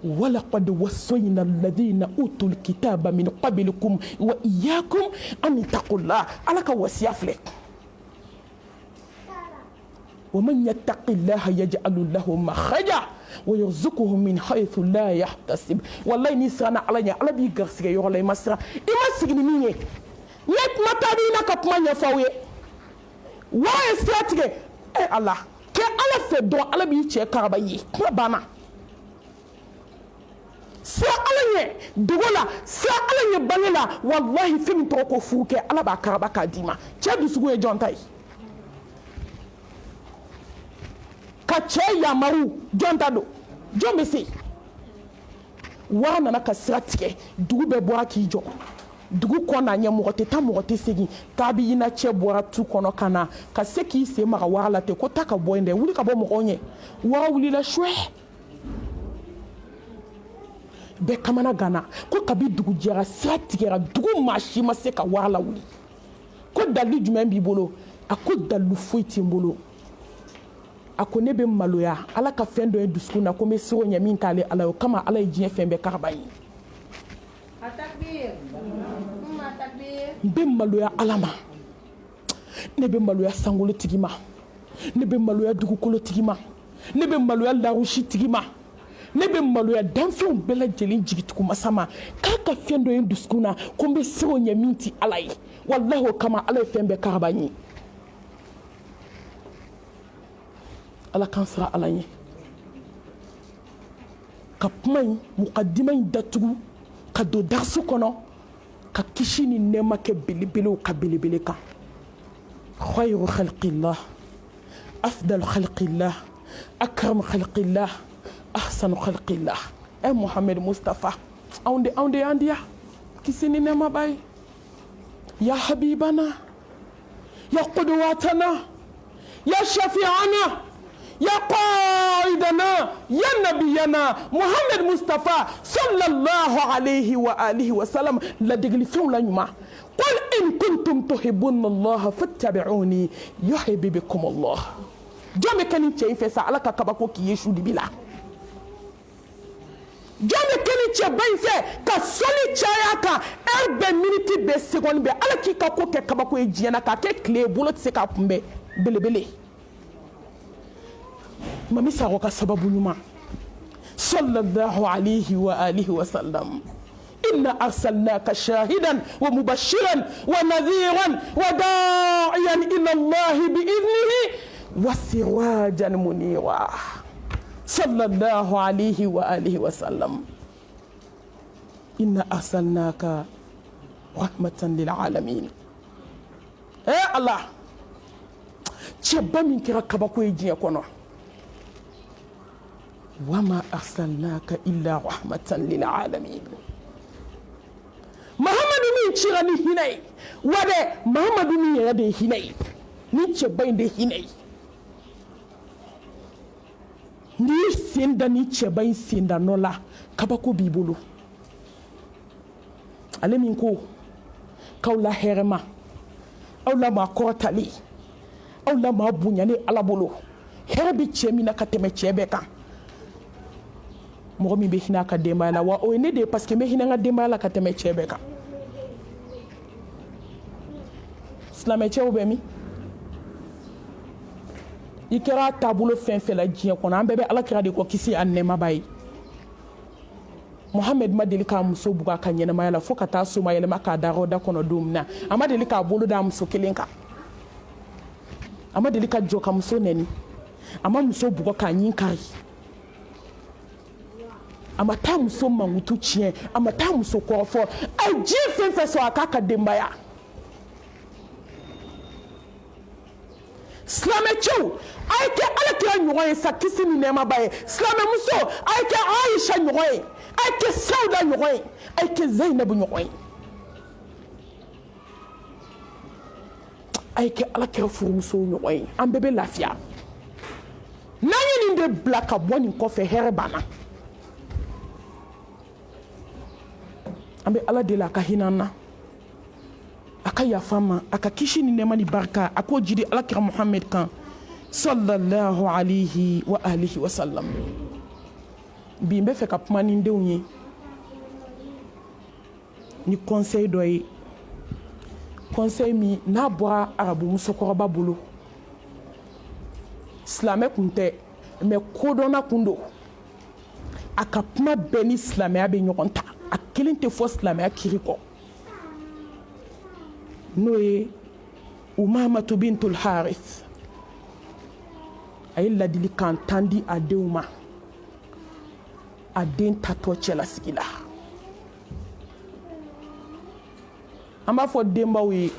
ولقد وصينا الذين أوتوا الكتاب من قبلكم وإياكم أن اتقوا الله على كوصية فلك ومن يتق الله يجعل له مخرجا ويرزقه من حيث لا يحتسب والله نسرنا على بيغرسي يولا مسرا إما سيغني مين يت متابينا كما يفاوي ويستاتيك إيه الله كي الله فدو على بيچه كاربايي ما بانا sa ala ɲɛ dogo la sa ala ɲɛ bange la wallahi fɛn min tɔgɔ ko furu kɛ ala b'a karaba k'a d'i ma cɛ dusuku ye jɔn ta ye ka cɛ yamaru jɔn ta don jɔn bɛ se wara nana ka sira tigɛ dugu bɛɛ bɔra k'i jɔ dugu kɔnɔ ɲɛ mɔgɔ tɛ taa mɔgɔ tɛ segin k'a bɛ yina cɛ bɔra tu kɔnɔ ka na ka se k'i sen maga wara la ten ko taa ka bɔ yen dɛ wuli ka bɔ mɔgɔw ɲɛ wara wulila suɛ bɛɛ kamana gana ko kabi dugu jɛra sira tigɛra dugu maa si ma se ka wara la wuli ko dalilu jumɛn b'i bolo a ko dalilu foyi tɛ n bolo a ko ne bɛ maloya ala ka fɛn dɔ ye dusukun na ko n bɛ se o ɲɛ min t'ale ala ye o kama ala ye diɲɛ fɛn bɛɛ karaba ye n bɛ maloya ala ma ne bɛ maloya sankolotigi ma ne bɛ maloya dugukolotigi ma ne bɛ maloya lawusitigi ma ne bɛ maloya danfɛnw bɛɛ lajɛlen jigitugu masa ma k'a ka fɛn dɔ ye dusukun na ko n bɛ se o ɲɛ min ti ala ye walahi o kama ala ye fɛn bɛɛ karaba n ye ala k'an siran ala ɲɛ ka kuma in mukadima in datugu ka don darasu kɔnɔ ka kisi ni nɛɛma kɛ belebelew ka belebele kan khayru khalqillah afdalu khalqillah akramu khalqillah ahsanu khalqillah Muhammad Mustafa anw de y'an diya kisi ni nɛɛma b'a ye ya habibana ya qudwatana ya shafi'ana ya qaidana ya nabiyana Muhammad Mustafa sallallahu alayhi wa alihi wa sallam la degli fɛnw la ɲuman qul in kuntum tuhibbuna Allah fattabi'uni yuhibbukum Allah jɔn bɛ kɛ nin cɛ in fɛ sa ala ka kabako k'i ye su dibi la jɔn bɛ kɛ nin cɛba in fɛ ka sɔli caya kan heure bɛɛ miniti bɛɛ seconde bɛɛ ala k'i ka ko kɛ kabako ye diɲɛ na k'a kɛ tile bolo tɛ se k'a kunbɛn belebele mami sago ka sababu ɲuman sallallahu alayhi wa alihi wa sallam inna arsalnaka shahidan wa mubashiran wa nadhiran wa da'iyan ila Allah bi idnihi wa sirajan munira sallallahu alayhi wa alihi wa sallam inna arsalnaka rahmatan lil alamin Allah cɛba min kɛra kabako ye diɲɛ kɔnɔ wama arsalnaka illa rahmatan lil alamin Muhammadu min cira ni hinɛ ye wa dɛ Muhammadu min yɛrɛ de ye hinɛ ye ni cɛba in de hinɛ ye n'i sen da ni cɛba in senda nɔ la kabako b'i bolo ale min ko k'aw la hɛrɛma aw la maa kɔrɔtali aw la maa bonyani ala bolo hɛrɛ bɛ cɛ min na ka tɛmɛ cɛ bɛɛ kan mɔgɔ min bɛ hinɛ a ka denbaya la wa o ye ne de ye parce que n bɛ hinɛ n ka denbaya la ka tɛmɛ cɛ bɛɛ kan silamɛ cɛw bɛ min i kɛra taabolo fɛn fɛn la diɲɛ kɔnɔ an bɛɛ bɛ alakira de kɔ kisi a nɛɛmaba ye Muhammed ma deli k'a muso buga ka ɲɛnamaya la fo ka taa soma yɛlɛma k'a da da kɔnɔ don min na a ma deli k'a bolo da muso kelen kan a ma deli ka jɔ ka muso nɛni a ma muso bugɔ k'a ɲin kari a ma taa muso mankutu tiɲɛ a ma taa muso kɔrɔfɔ a ye diɲɛ fɛn fɛn sɔrɔ a k'a ka denbaya silamɛcɛw a ye kɛ alakira ɲɔgɔn ye sa kisi ni nɛɛmaba ye silamɛmuso a ye kɛ Aisha ɲɔgɔn ye a ye kɛ Sauda ɲɔgɔn ye a ye kɛ Zainabu ɲɔgɔn ye a ye kɛ alakira furumusow ɲɔgɔn ye an bɛɛ bɛ lafiya n'an ye nin de bila ka bɔ nin kɔfɛ hɛrɛ banna an bɛ ala deli a ka hinɛ an na a ka yafa an ma a ka kisi ni nɛɛma ni barika a k'o jiri alakira Muhammed kan sallallahu alayhi wa alihi wa sallam bi n bɛ fɛ ka kuma ni n denw ye ni conseil dɔ ye conseil min n'a bɔra arabu musokɔrɔba bolo silamɛ kun tɛ mais kodɔnna kun don a ka kuma bɛɛ ni silamɛya bɛ ɲɔgɔn ta a kelen tɛ fɔ silamɛya kiri kɔ n'o ye Umamatu bintul Harith a ye ladilikan 10 di a denw ma a den tatɔ cɛlasigi la an b'a fɔ denbaw ye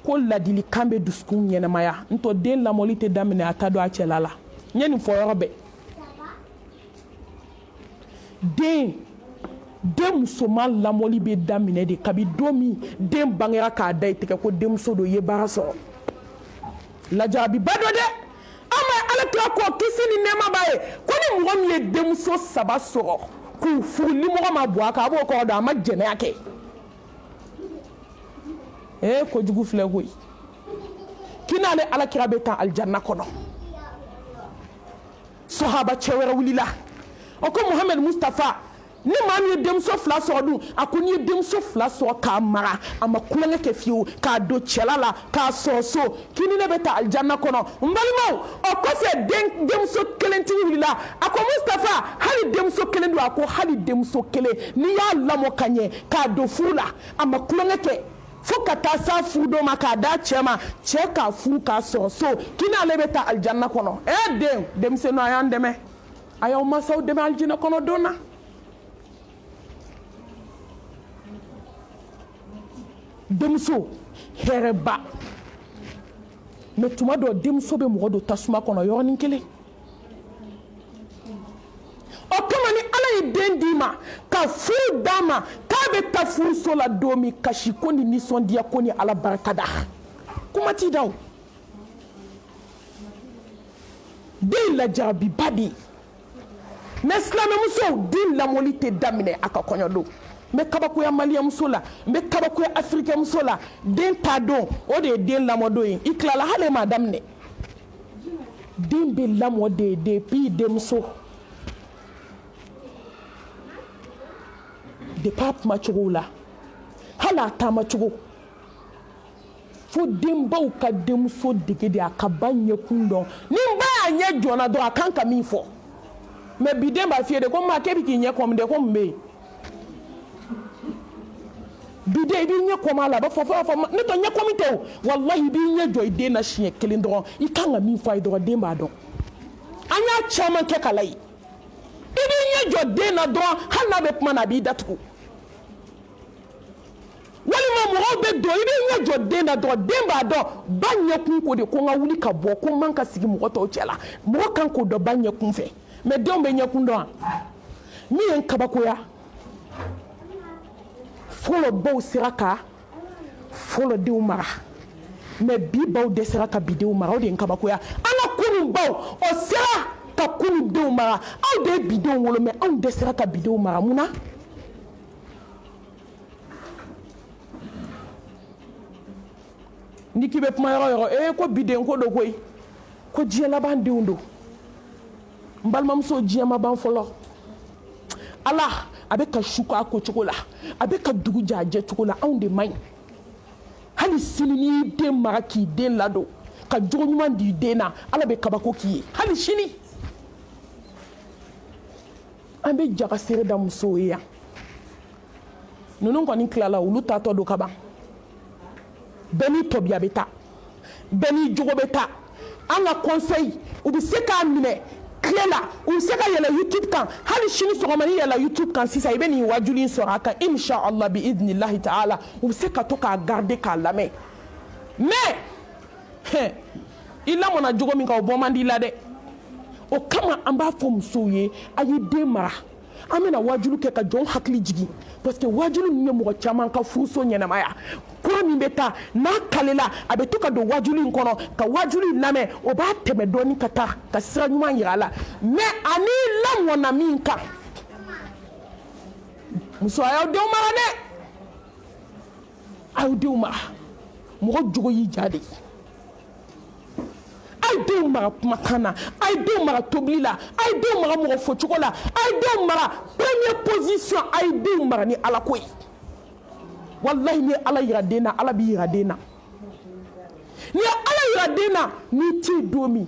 ko ladilikan bɛ dusukun ɲɛnamaya n'o den lamɔli tɛ daminɛ a ta don a cɛla la n ye nin fɔ yɔrɔ bɛɛ den musoman lamɔli bɛ daminɛ de kabi don min den bangera k'a da i tɛgɛ ko denmuso don i ye baara sɔrɔ lajarabiba dɔ dɛ an ma alakira kɔ kisi ni nɛɛma b'a ye ko ni mɔgɔ min ye denmuso 3 sɔrɔ k'u furu ni mɔgɔ ma bɔ a kan a b'o kɔrɔ dɔn a ma jɛnɛya kɛ kojugu filɛ koyi k'i n'ale alakira bɛ taa alijanna kɔnɔ sahaba cɛ wɛrɛ wulila o ko Muhammed Mustafa ni maa min ye denmuso 2 sɔrɔ dun a ko n'i ye denmuso 2 sɔrɔ k'a mara a ma kulonkɛ kɛ fiyewu k'a don cɛla la k'a sɔrɔ so k'i ni ne bɛ taa alijanna kɔnɔ n balimaw o kɔfɛ denmuso 1 tigi wulila a ko Mustafa hali denmuso 1 don a ko hali denmuso 1 n'i y'a lamɔ ka ɲɛ k'a don furu la a ma kulonkɛ kɛ fo ka taa s'a furu dɔ ma k'a da cɛ ma cɛ k'a furu k'a sɔrɔ so k'i n'ale bɛ taa alijanna kɔnɔ denmisɛnninw a y'an dɛmɛ a y'aw mansaw dɛmɛ alijanna kɔnɔ don na denmuso hɛrɛba mais tuma dɔ denmuso bɛ mɔgɔ don tasuma kɔnɔ yɔrɔnin kelen o kama ni ala ye den d'i ma ka furu d'a ma k'a bɛ taa furuso la don min kasi ko ni nisɔndiya ko ni ala barika da kuma t'i da o den lajarabiba de ye mais silamɛmusow den lamɔli tɛ daminɛ a ka kɔɲɔ don n bɛ kabakoya maliyɛnmuso la n bɛ kabakoya afirikɛnmuso la den t'a dɔn o de ye den lamɔdon ye i tilala hali e m'a daminɛ den bɛ lamɔ de depuis denmuso depuis a kumacogo la hali a taamacogo fo denbaw ka denmuso dege de a ka ba ɲɛkun dɔn ni n ba y'a ɲɛ jɔnna dɔrɔn a kan ka min fɔ mais bi den b'a f'i ye de ko maa k'e bɛ k'i ɲɛ kɔmi de ko mun bɛ yen bi den i b'i ɲɛ kɔmi a la a b'a fɔ ne tɛ ɲɛ kɔmi tɛ o walahi i b'i ɲɛ jɔ i den na siɲɛ 1 dɔrɔn i kan ka min fɔ a ye dɔrɔn den b'a dɔn an y'a caman kɛ kala ye i b'i ɲɛ jɔ den na dɔrɔn hali n'a bɛ kuma na a b'i datugu walima mɔgɔw bɛ don i b'i ɲɛ jɔ den na dɔrɔn den b'a dɔn ba ɲɛkun ko de ko n ka wuli ka bɔ ko n man ka sigi mɔgɔ tɔw cɛ la mɔgɔ kan k'o dɔn ba ɲɛkun fɛ mais denw bɛ ɲɛkun dɔn min ye n kabakoya fɔlɔ baw sera ka fɔlɔ denw mara mais bi baw dɛsɛra ka bi denw mara o de ye n kabakoya an ka kunun baw o sera ka kunun denw mara aw de ye bi denw wolo mais anw dɛsɛra ka bi denw mara mun na ni k'i bɛ kuma yɔrɔ yɔrɔ ko biden ko do koyi ko diɲɛ laban denw don n balimamuso diɲɛ ma ban fɔlɔ ala a bɛ ka su k'a ko cogo la a bɛ ka dugu jɛ a jɛ cogo la anw de man ɲi hali sini n'i den mara k'i den ladon ka jogo ɲuman di den na Ala bɛ kabako k'i ye hali sini an bɛ jagasere da musow ye yan ninnu kɔni tilala olu taatɔ don kaban bɛɛ n'i tɔbiya bɛ taa bɛɛ n'i jogo bɛ taa an ka conseil u bɛ se k'a minɛ tile la u bɛ se ka yɛlɛ YouTube kan hali sini sɔgɔma n'i yɛlɛ YouTube kan sisan i bɛ nin wajuli in sɔrɔ a kan inshallah bi idnillahi ta'ala u bɛ se ka to k'a garder k'a lamɛn mais i lamɔna jogo min kan o bɔ man di la dɛ o kama an b'a fɔ musow ye a ye den mara an bɛna wajulu kɛ ka jɔn hakili jigin parce que wajulu min ye mɔgɔ caman ka furuso ɲɛnamaya kura min bɛ taa n'a kalela a bɛ to ka don wajulu in kɔnɔ ka wajulu in lamɛn o b'a tɛmɛ dɔɔni ka taa ka sira ɲuman yira a la mais ani lamɔna min kan muso a y'aw denw mara dɛ a y'aw denw mara mɔgɔ jogo y'i ja de a ye denw mara kumakan na a ye denw mara tobili la a ye denw mara mɔgɔ fɔcogo la a ye denw mara première position a ye denw mara ni Ala ko ye wallahi ni Ala yira den na Ala b'i yira den na ni Ala yira den na n'i t'i don min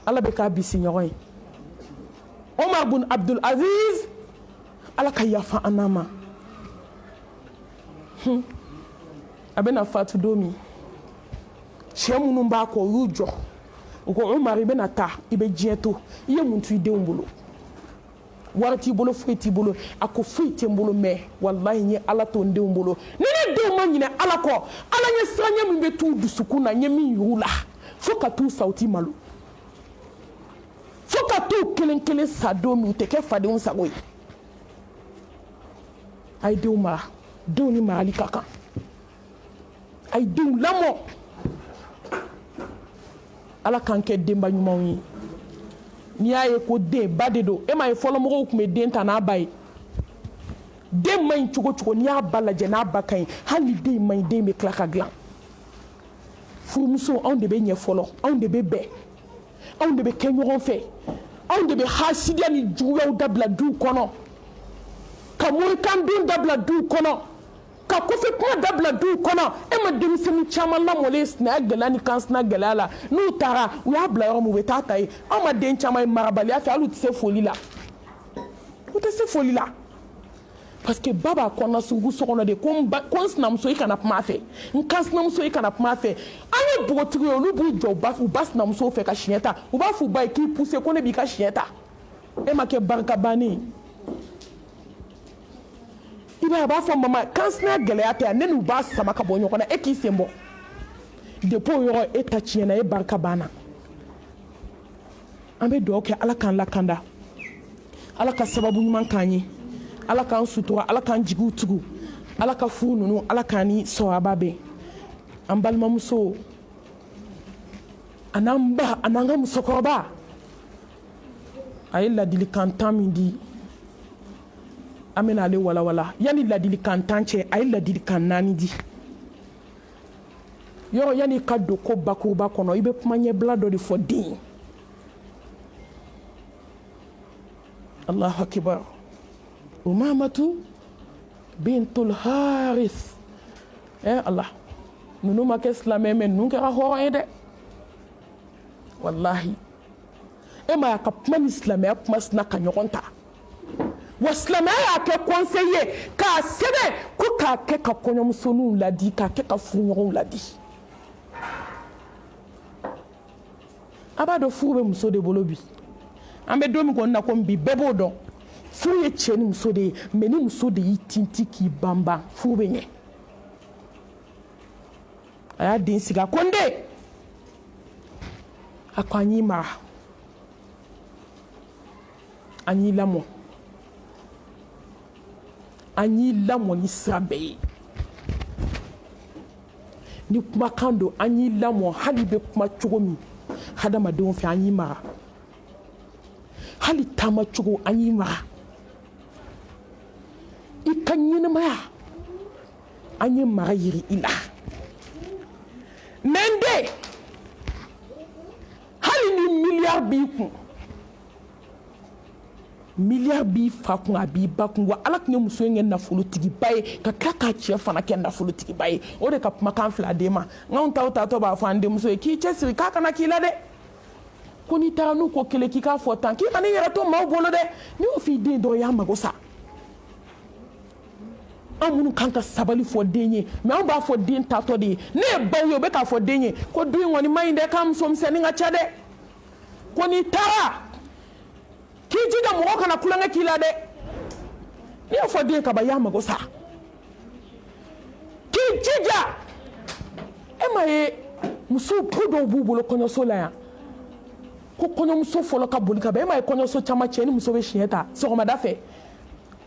Ala bɛ k'a bisi ɲɔgɔn ye Omar bin Abdul Aziz Ala ka yafa an n'a ma a bɛna fatu don min cɛ minnu b'a kɔ u y'u jɔ u ko Umar i bɛna taa i bɛ diɲɛ to i ye mun to i denw bolo wari t'i bolo foyi t'i bolo a ko foyi tɛ n bolo mais wallahi n ye Ala to n denw bolo ni ne denw ma ɲinɛ Ala kɔ Ala ɲɛ siranɲɛ min bɛ t'u dusukun na n ye min y'u la fo ka t'u sa u t'i malo fo ka t'u kelen kelen sa don min u tɛ kɛ fadenw sago ye a ye denw mara denw ni marali ka kan a ye denw lamɔ Ala k'an kɛ denba ɲumanw ye n'i y'a ye ko den ba de don e m'a ye fɔlɔ mɔgɔw tun bɛ den ta n'a ba ye den ma ɲi cogo cogo n'i y'a ba lajɛ n'a ba ka ɲi hali ni den ma ɲi den bɛ tila ka dilan furumuso anw de bɛ ɲɛ fɔlɔ anw de bɛ bɛn anw de bɛ kɛ ɲɔgɔn fɛ anw de bɛ hasidiya ni juguyaw dabila duw kɔnɔ ka morikan dun dabila duw kɔnɔ ka kɔfɛ kuma dabila duw kɔnɔ e ma denmisɛnnin caman lamɔlen sinaya gɛlɛya ni kansina gɛlɛya la n'u taara u y'a bila yɔrɔ min u bɛ taa ta ye anw ma den caman ye marabaliya fɛ hali u tɛ se foli la u tɛ se foli la parce que ba b'a kɔnɔna sugu so kɔnɔ de ko n sinamuso i kana kuma a fɛ n kansinamuso i kana kuma a fɛ an ye npogotigi ye olu b'u jɔ u ba sinamusow fɛ ka siɲɛ ta u b'a fɔ u ba ye k'i poussé ko ne b'i ka siɲɛ ta e ma kɛ barika bannen ye i b'a ye a b'a fɔ mama kansina gɛlɛya tɛ yan ne n'u b'a sama ka bɔ ɲɔgɔn na e k'i sen bɔ depuis o yɔrɔ e ta tiɲɛna e barika banna an bɛ dugawu kɛ Ala k'an lakanda Ala ka sababu ɲuman k'an ye Ala k'an sutura Ala k'an jigiw tugu Ala ka furu ninnu Ala k'an ni sawaba bɛn an balimamuso a n'an ba a n'an ka musokɔrɔba a ye ladilikan 10 min di an bɛna ale walawala yanni ladilikan 10 cɛ a ye ladilikan 4 di yɔrɔ yanni ka don ko bakuruba kɔnɔ i bɛ kuma ɲɛbila dɔ de fɔ den Allahu akibar Umamatu bintul Haris Allah ninnu ma kɛ silamɛ mais ninnu kɛra hɔrɔn ye dɛ wallahi e ma y'a ka kuma ni silamɛya kuma sina ka ɲɔgɔn ta wa silamɛya y'a kɛ conseil ye k'a sɛbɛn ko k'a kɛ ka kɔɲɔmusoninw ladi k'a kɛ ka furuɲɔgɔnw ladi a b'a dɔn furu bɛ muso de bolo bi an bɛ don min kɔni na komi bi bɛɛ b'o dɔn furu ye cɛ ni muso de ye mais ni muso de y'i tinti k'i banban furu bɛ ɲɛ a y'a den sigi a ko n den a ko an y'i mara an y'i lamɔ an y'i lamɔ ni sira bɛɛ ye ni kumakan don an y'i lamɔ hali bɛ kuma cogo min hadamadenw fɛ an y'i mara hali taama cogo an y'i mara i ka ɲɛnamaya an ye mara yiri i la mais n den hali ni miliyari b'i kun milliard bi fa kun a bi ba kun wa ala kun ye muso in kɛ nafolotigi ba ye ka tila k'a cɛ fana kɛ nafolotigi ba ye o de ka kumakan fila d'e ma n'anw taw b'a fɔ an denmuso ye k'i cɛsiri k'a kana k'i la dɛ ko n'i taara n'u ko kelen k'i k'a fɔ tan k'i kana i yɛrɛ to maaw bolo dɛ n'i y'o f'i den dɔrɔn i y'a mago sa an minnu kan ka sabali fɔ den ye mais an b'a fɔ den tatɔ de ye ne ye baw ye o bɛ k'a fɔ den ye ko du in kɔni ma ɲi dɛ k'a musomisɛnnin ka ca dɛ ko n'i taara k'i jija mɔgɔ kana kulonkɛ k'i la dɛ n'i y'a fɔ den kaban i y'a mago sa k'i jija e ma ye muso ko dɔw b'u bolo kɔɲɔso la yan ko kɔɲɔmuso fɔlɔ ka boli ka bɛn e ma ye kɔɲɔso caman cɛ ni muso bɛ siɲɛ ta sɔgɔmada fɛ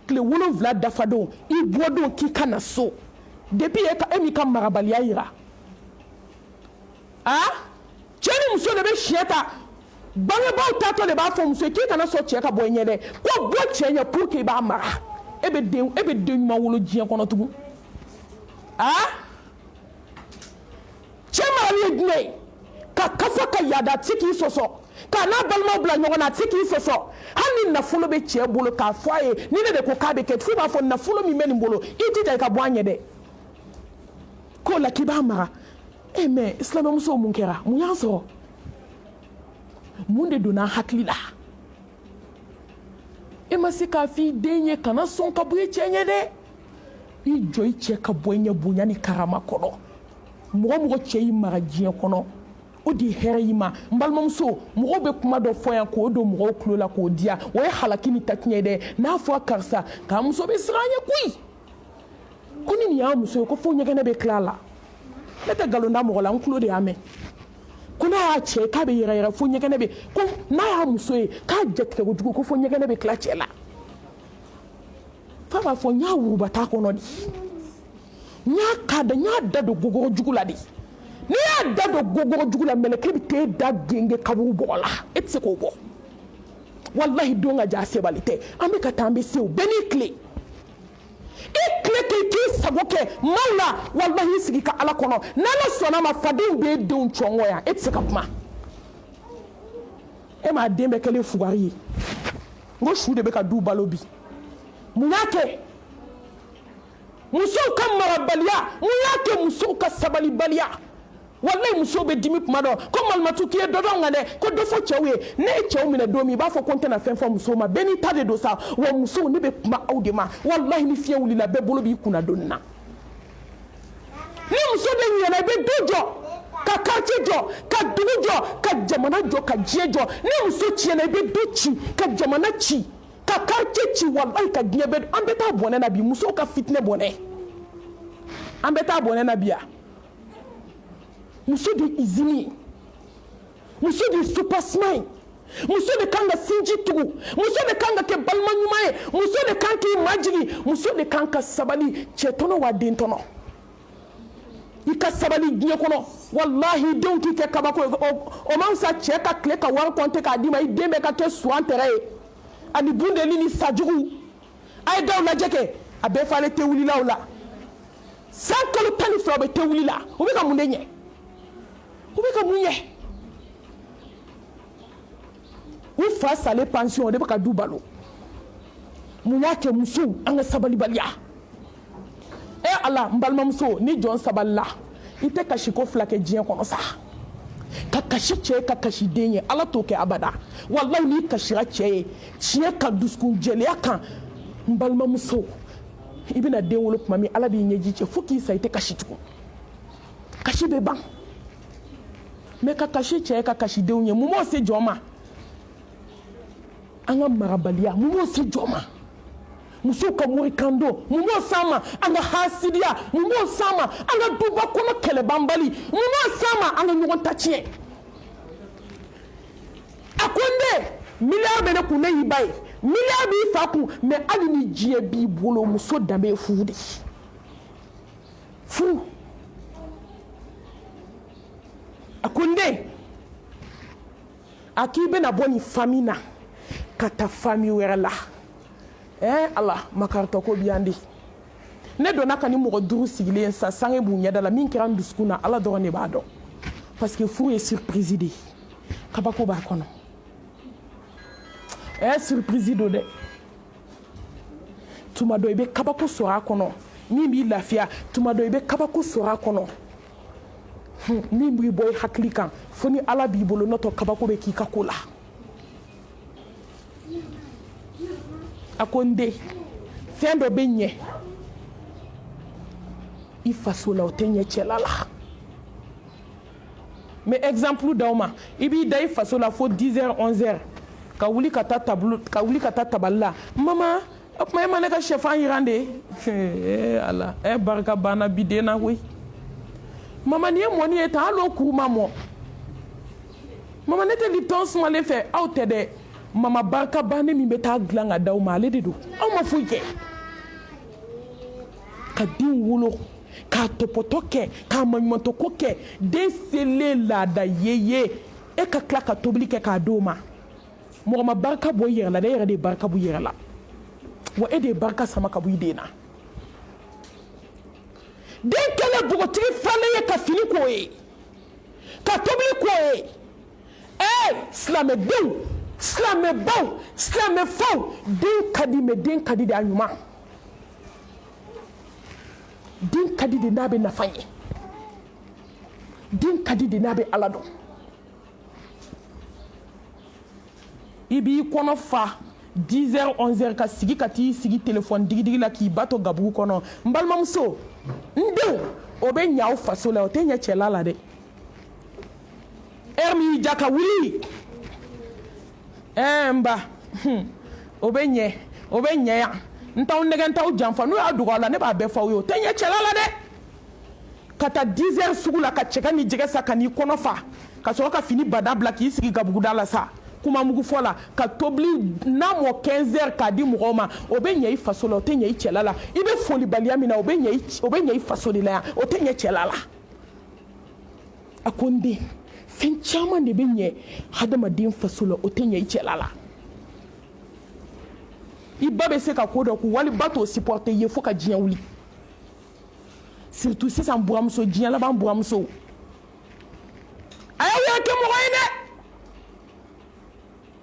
tile 7 dafadon i bɔdon k'i ka na so depuis e m'i ka marabaliya yira cɛ ni muso de bɛ siɲɛ ta bangebaaw taatɔ de b'a fɔ muso ye k'i kana sɔn cɛ ka bɔ i ɲɛ dɛ ko bɔ cɛ ɲɛ pour que i b'a mara e bɛ den ɲuman wolo diɲɛ kɔnɔ tugun cɛ marali ye jumɛn ye ka kafa ka yaada a tɛ k'i sɔsɔ k'a n'a balimaw bila ɲɔgɔn na a tɛ k'i sɔsɔ hali ni nafolo bɛ cɛ bolo k'a fɔ a ye ni ne de ko k'a bɛ kɛ fo b'a fɔ nafolo min bɛ nin bolo i jija i ka bɔ a ɲɛ dɛ k'o la k'i b'a mara mais silamɛmusow mun kɛra mun y'an sɔrɔ mun de donna hakili la e ma se k'a f'i den ye kana sɔn ka bɔ i cɛ ɲɛ dɛ i jɔ i cɛ ka bɔ i ɲɛ bonya ni karama kɔnɔ mɔgɔ cɛ y'i mara diɲɛ kɔnɔ o de hɛrɛ y'i ma n balimamuso mɔgɔw bɛ kuma dɔ fɔ yan k'o don mɔgɔw tulo la k'o diya o ye halaki ni takiɲɛ dɛ n'a fɔ karisa k'a muso bɛ siran an ɲɛ koyi ko ni nin y'a muso ye ko fo ɲɛgɛnɛ bɛ tila a la ne tɛ nkalon da mɔgɔ la n tulo de y'a mɛn ko n'a y'a cɛ k'a bɛ yɛrɛ fo ɲɛgɛnɛ bɛ ko n'a y'a muso ye k'a jatigɛ kojugu ko fo ɲɛgɛnɛ bɛ tila cɛ la fa b'a fɔ n y'a wuruba t'a kɔnɔ de n y'a da don gogoro jugu la de n'i y'a da don gogoro jugu la mɛlɛkɛ bɛ t'e da genge kaburu bɔgɔ la e tɛ se k'o bɔ walahi don ka ja sebali tɛ an bɛ ka taa an bɛ se o bɛɛ n'i tile i tile k'i sago kɛ maaw la walahi i sigi ka ala kɔnɔ n'ala sɔnna ma fadenw b'e denw cɔngɔ yan e tɛ se ka kuma e m'a den bɛɛ kɛlen fugari ye n ko su de bɛ ka du balo bi mun y'a kɛ musow ka marabaliya mun y'a kɛ musow ka sabalibaliya wallahi muso bɛ dimi kuma dɔ ko malimatu k'i ye dɔ dɔn nka dɛ ko dɔ fɔ cɛw ye ne ye cɛw minɛ don min i b'a fɔ ko n tɛna fɛn fɔ musow ma bɛɛ n'i ta de don sa wa musow ne bɛ kuma aw de ma wallahi ni fiɲɛ wulila bɛɛ bolo b'i kunna don na ni muso de ɲɛna i bɛ du jɔ ka quartier jɔ ka dugu jɔ ka jamana jɔ ka diɲɛ jɔ ni muso tiɲɛna i bɛ du ci ka jamana ci ka quartier ci wallahi ka diɲɛ bɛɛ an bɛ taa bɔnɛ na bi musow ka fitinɛ bɔnɛ an bɛ taa bɔnɛ na bi yan muso de izini muso de supasman muso de kan ka sinji tugu muso de kan ka kɛ balima ɲuman ye muso de kan k'i majigi muso de kan ka sabali cɛ tɔnɔ wa den tɔnɔ i ka sabali diɲɛ kɔnɔ wallahi denw k'i kɛ kabako ye o man fisa cɛ ka tile ka wari kɔnte k'a d'i ma i den bɛɛ ka kɛ suwan tɛrɛ ye ani bundeli ni sajugu a ye daw lajɛ kɛ a bɛɛ falen tɛ wulila o la san kalo 12 bɛ tɛ wulila o bɛ ka mun de ɲɛ u bɛ ka mun ɲɛ u fa salen pension o de bɛ ka du balo mun y'a kɛ musow an ka sabalibaliya ala n balimamuso ni jɔn sabalila i tɛ kasi ko fila kɛ diɲɛ kɔnɔ sa ka kasi cɛ ye ka kasi den ye ala t'o kɛ abada wallahi n'i kasira cɛ ye tiɲɛ kan dusukun jɛlenya kan n balimamuso i bɛna den wolo tuma min ala b'i ɲɛji cɛ fo k'i sa i tɛ kasi tugun kasi bɛ ban mais ka kasi cɛ ye ka kasi denw ye mun b'o se jɔn ma an ka marabaliya mun b'o se jɔn ma musow ka morikando mun b'o s'an ma an ka hasidiya mun b'o s'an ma an ka duba kɔnɔ kɛlɛbanbali mun b'o s'an ma an ka ɲɔgɔn ta tiɲɛ a ko n den miliyari bɛ ne kun ne y'i ba ye miliyari b'i fa kun mais hali ni diɲɛ b'i bolo muso danbe ye furu de furu a ko n den a k'i bɛna bɔ nin famille na ka taa famille wɛrɛ la ala makaritɔ ko bi yan de ne donna ka ni mɔgɔ 5 sigilen sa sange b'u ɲɛda la min kɛra n dusukun na ala dɔrɔn de b'a dɔn parce que furu ye surprise de ye kabako b'a kɔnɔ surprise do dɛ tuma dɔ i bɛ kabako sɔrɔ a kɔnɔ min b'i lafiya tuma dɔ i bɛ kabako sɔrɔ a kɔnɔ min b'i bɔ i hakili kan fo ni Ala b'i bolo n'o tɛ kabako bɛ k'i ka ko la a ko n den fɛn dɔ bɛ ɲɛ i faso la o tɛ ɲɛ cɛla la mais exemple d'aw ma i b'i da i faso la fo 10h 11h ka wuli ka taa tabali la mama o tuma e ma ne ka sɛfan yiran de ala barika banna bi den na koyi mama ni ye mɔni ye tan hali o kuru ma mɔ mama ne tɛ Lipton sumalen fɛ aw tɛ dɛ mama barika bannen min bɛ taa dilan ka d'aw ma ale de don aw ma foyi kɛ ka den wolo k'a tɔpɔtɔ kɛ k'a maɲumantɔ ko kɛ den selen laada ye e ka tila ka tobili kɛ k'a d'o ma mɔgɔ ma barika bɔ i yɛrɛ la dɛ e yɛrɛ de ye barika bɔ i yɛrɛ la wa e de ye barika sama ka bɔ i den na den kɛlen bɔgɔtigi falen ye ka fini k'o ye ka tobili k'o ye silamɛdenw silamɛbaw silamɛfaw den ka di mais den ka di de a ɲuman den ka di de n'a bɛ nafa ɲɛ den ka di de n'a bɛ Ala dɔn i b'i kɔnɔ fa 10h 11h ka sigi ka t'i sigi téléphone digidigi la k'i ba to gabugu kɔnɔ n balimamuso n denw o bɛ ɲɛ aw faso la o tɛ ɲɛ cɛla la dɛ heure min y'i ja ka wuli n ba o bɛ ɲɛ yan n t'aw nɛgɛ n t'aw janfa n'u y'a dogo aw la ne b'a bɛɛ fɔ aw ye o tɛ ɲɛ cɛla la dɛ ka taa 10h sugu la ka cɛkɛ ni jɛgɛ sa ka n'i kɔnɔ fa ka sɔrɔ ka fini bada bila k'i sigi gabuguda la sa kuma mugu fɔ la ka tobili n'a mɔ 15h k'a di mɔgɔw ma o bɛ ɲɛ i faso la o tɛ ɲɛ i cɛla la i bɛ folibaliya min na o bɛ ɲɛ i faso de la yan o tɛ ɲɛ cɛla la a ko n den fɛn caman de bɛ ɲɛ hadamaden faso la o tɛ ɲɛ i cɛla la i ba bɛ se ka ko dɔ k'u wali ba t'o supporter ye fo ka diɲɛ wuli surtout sisan buramuso diɲɛ laban buramuso a y'aw yɛrɛ kɛ mɔgɔ ye dɛ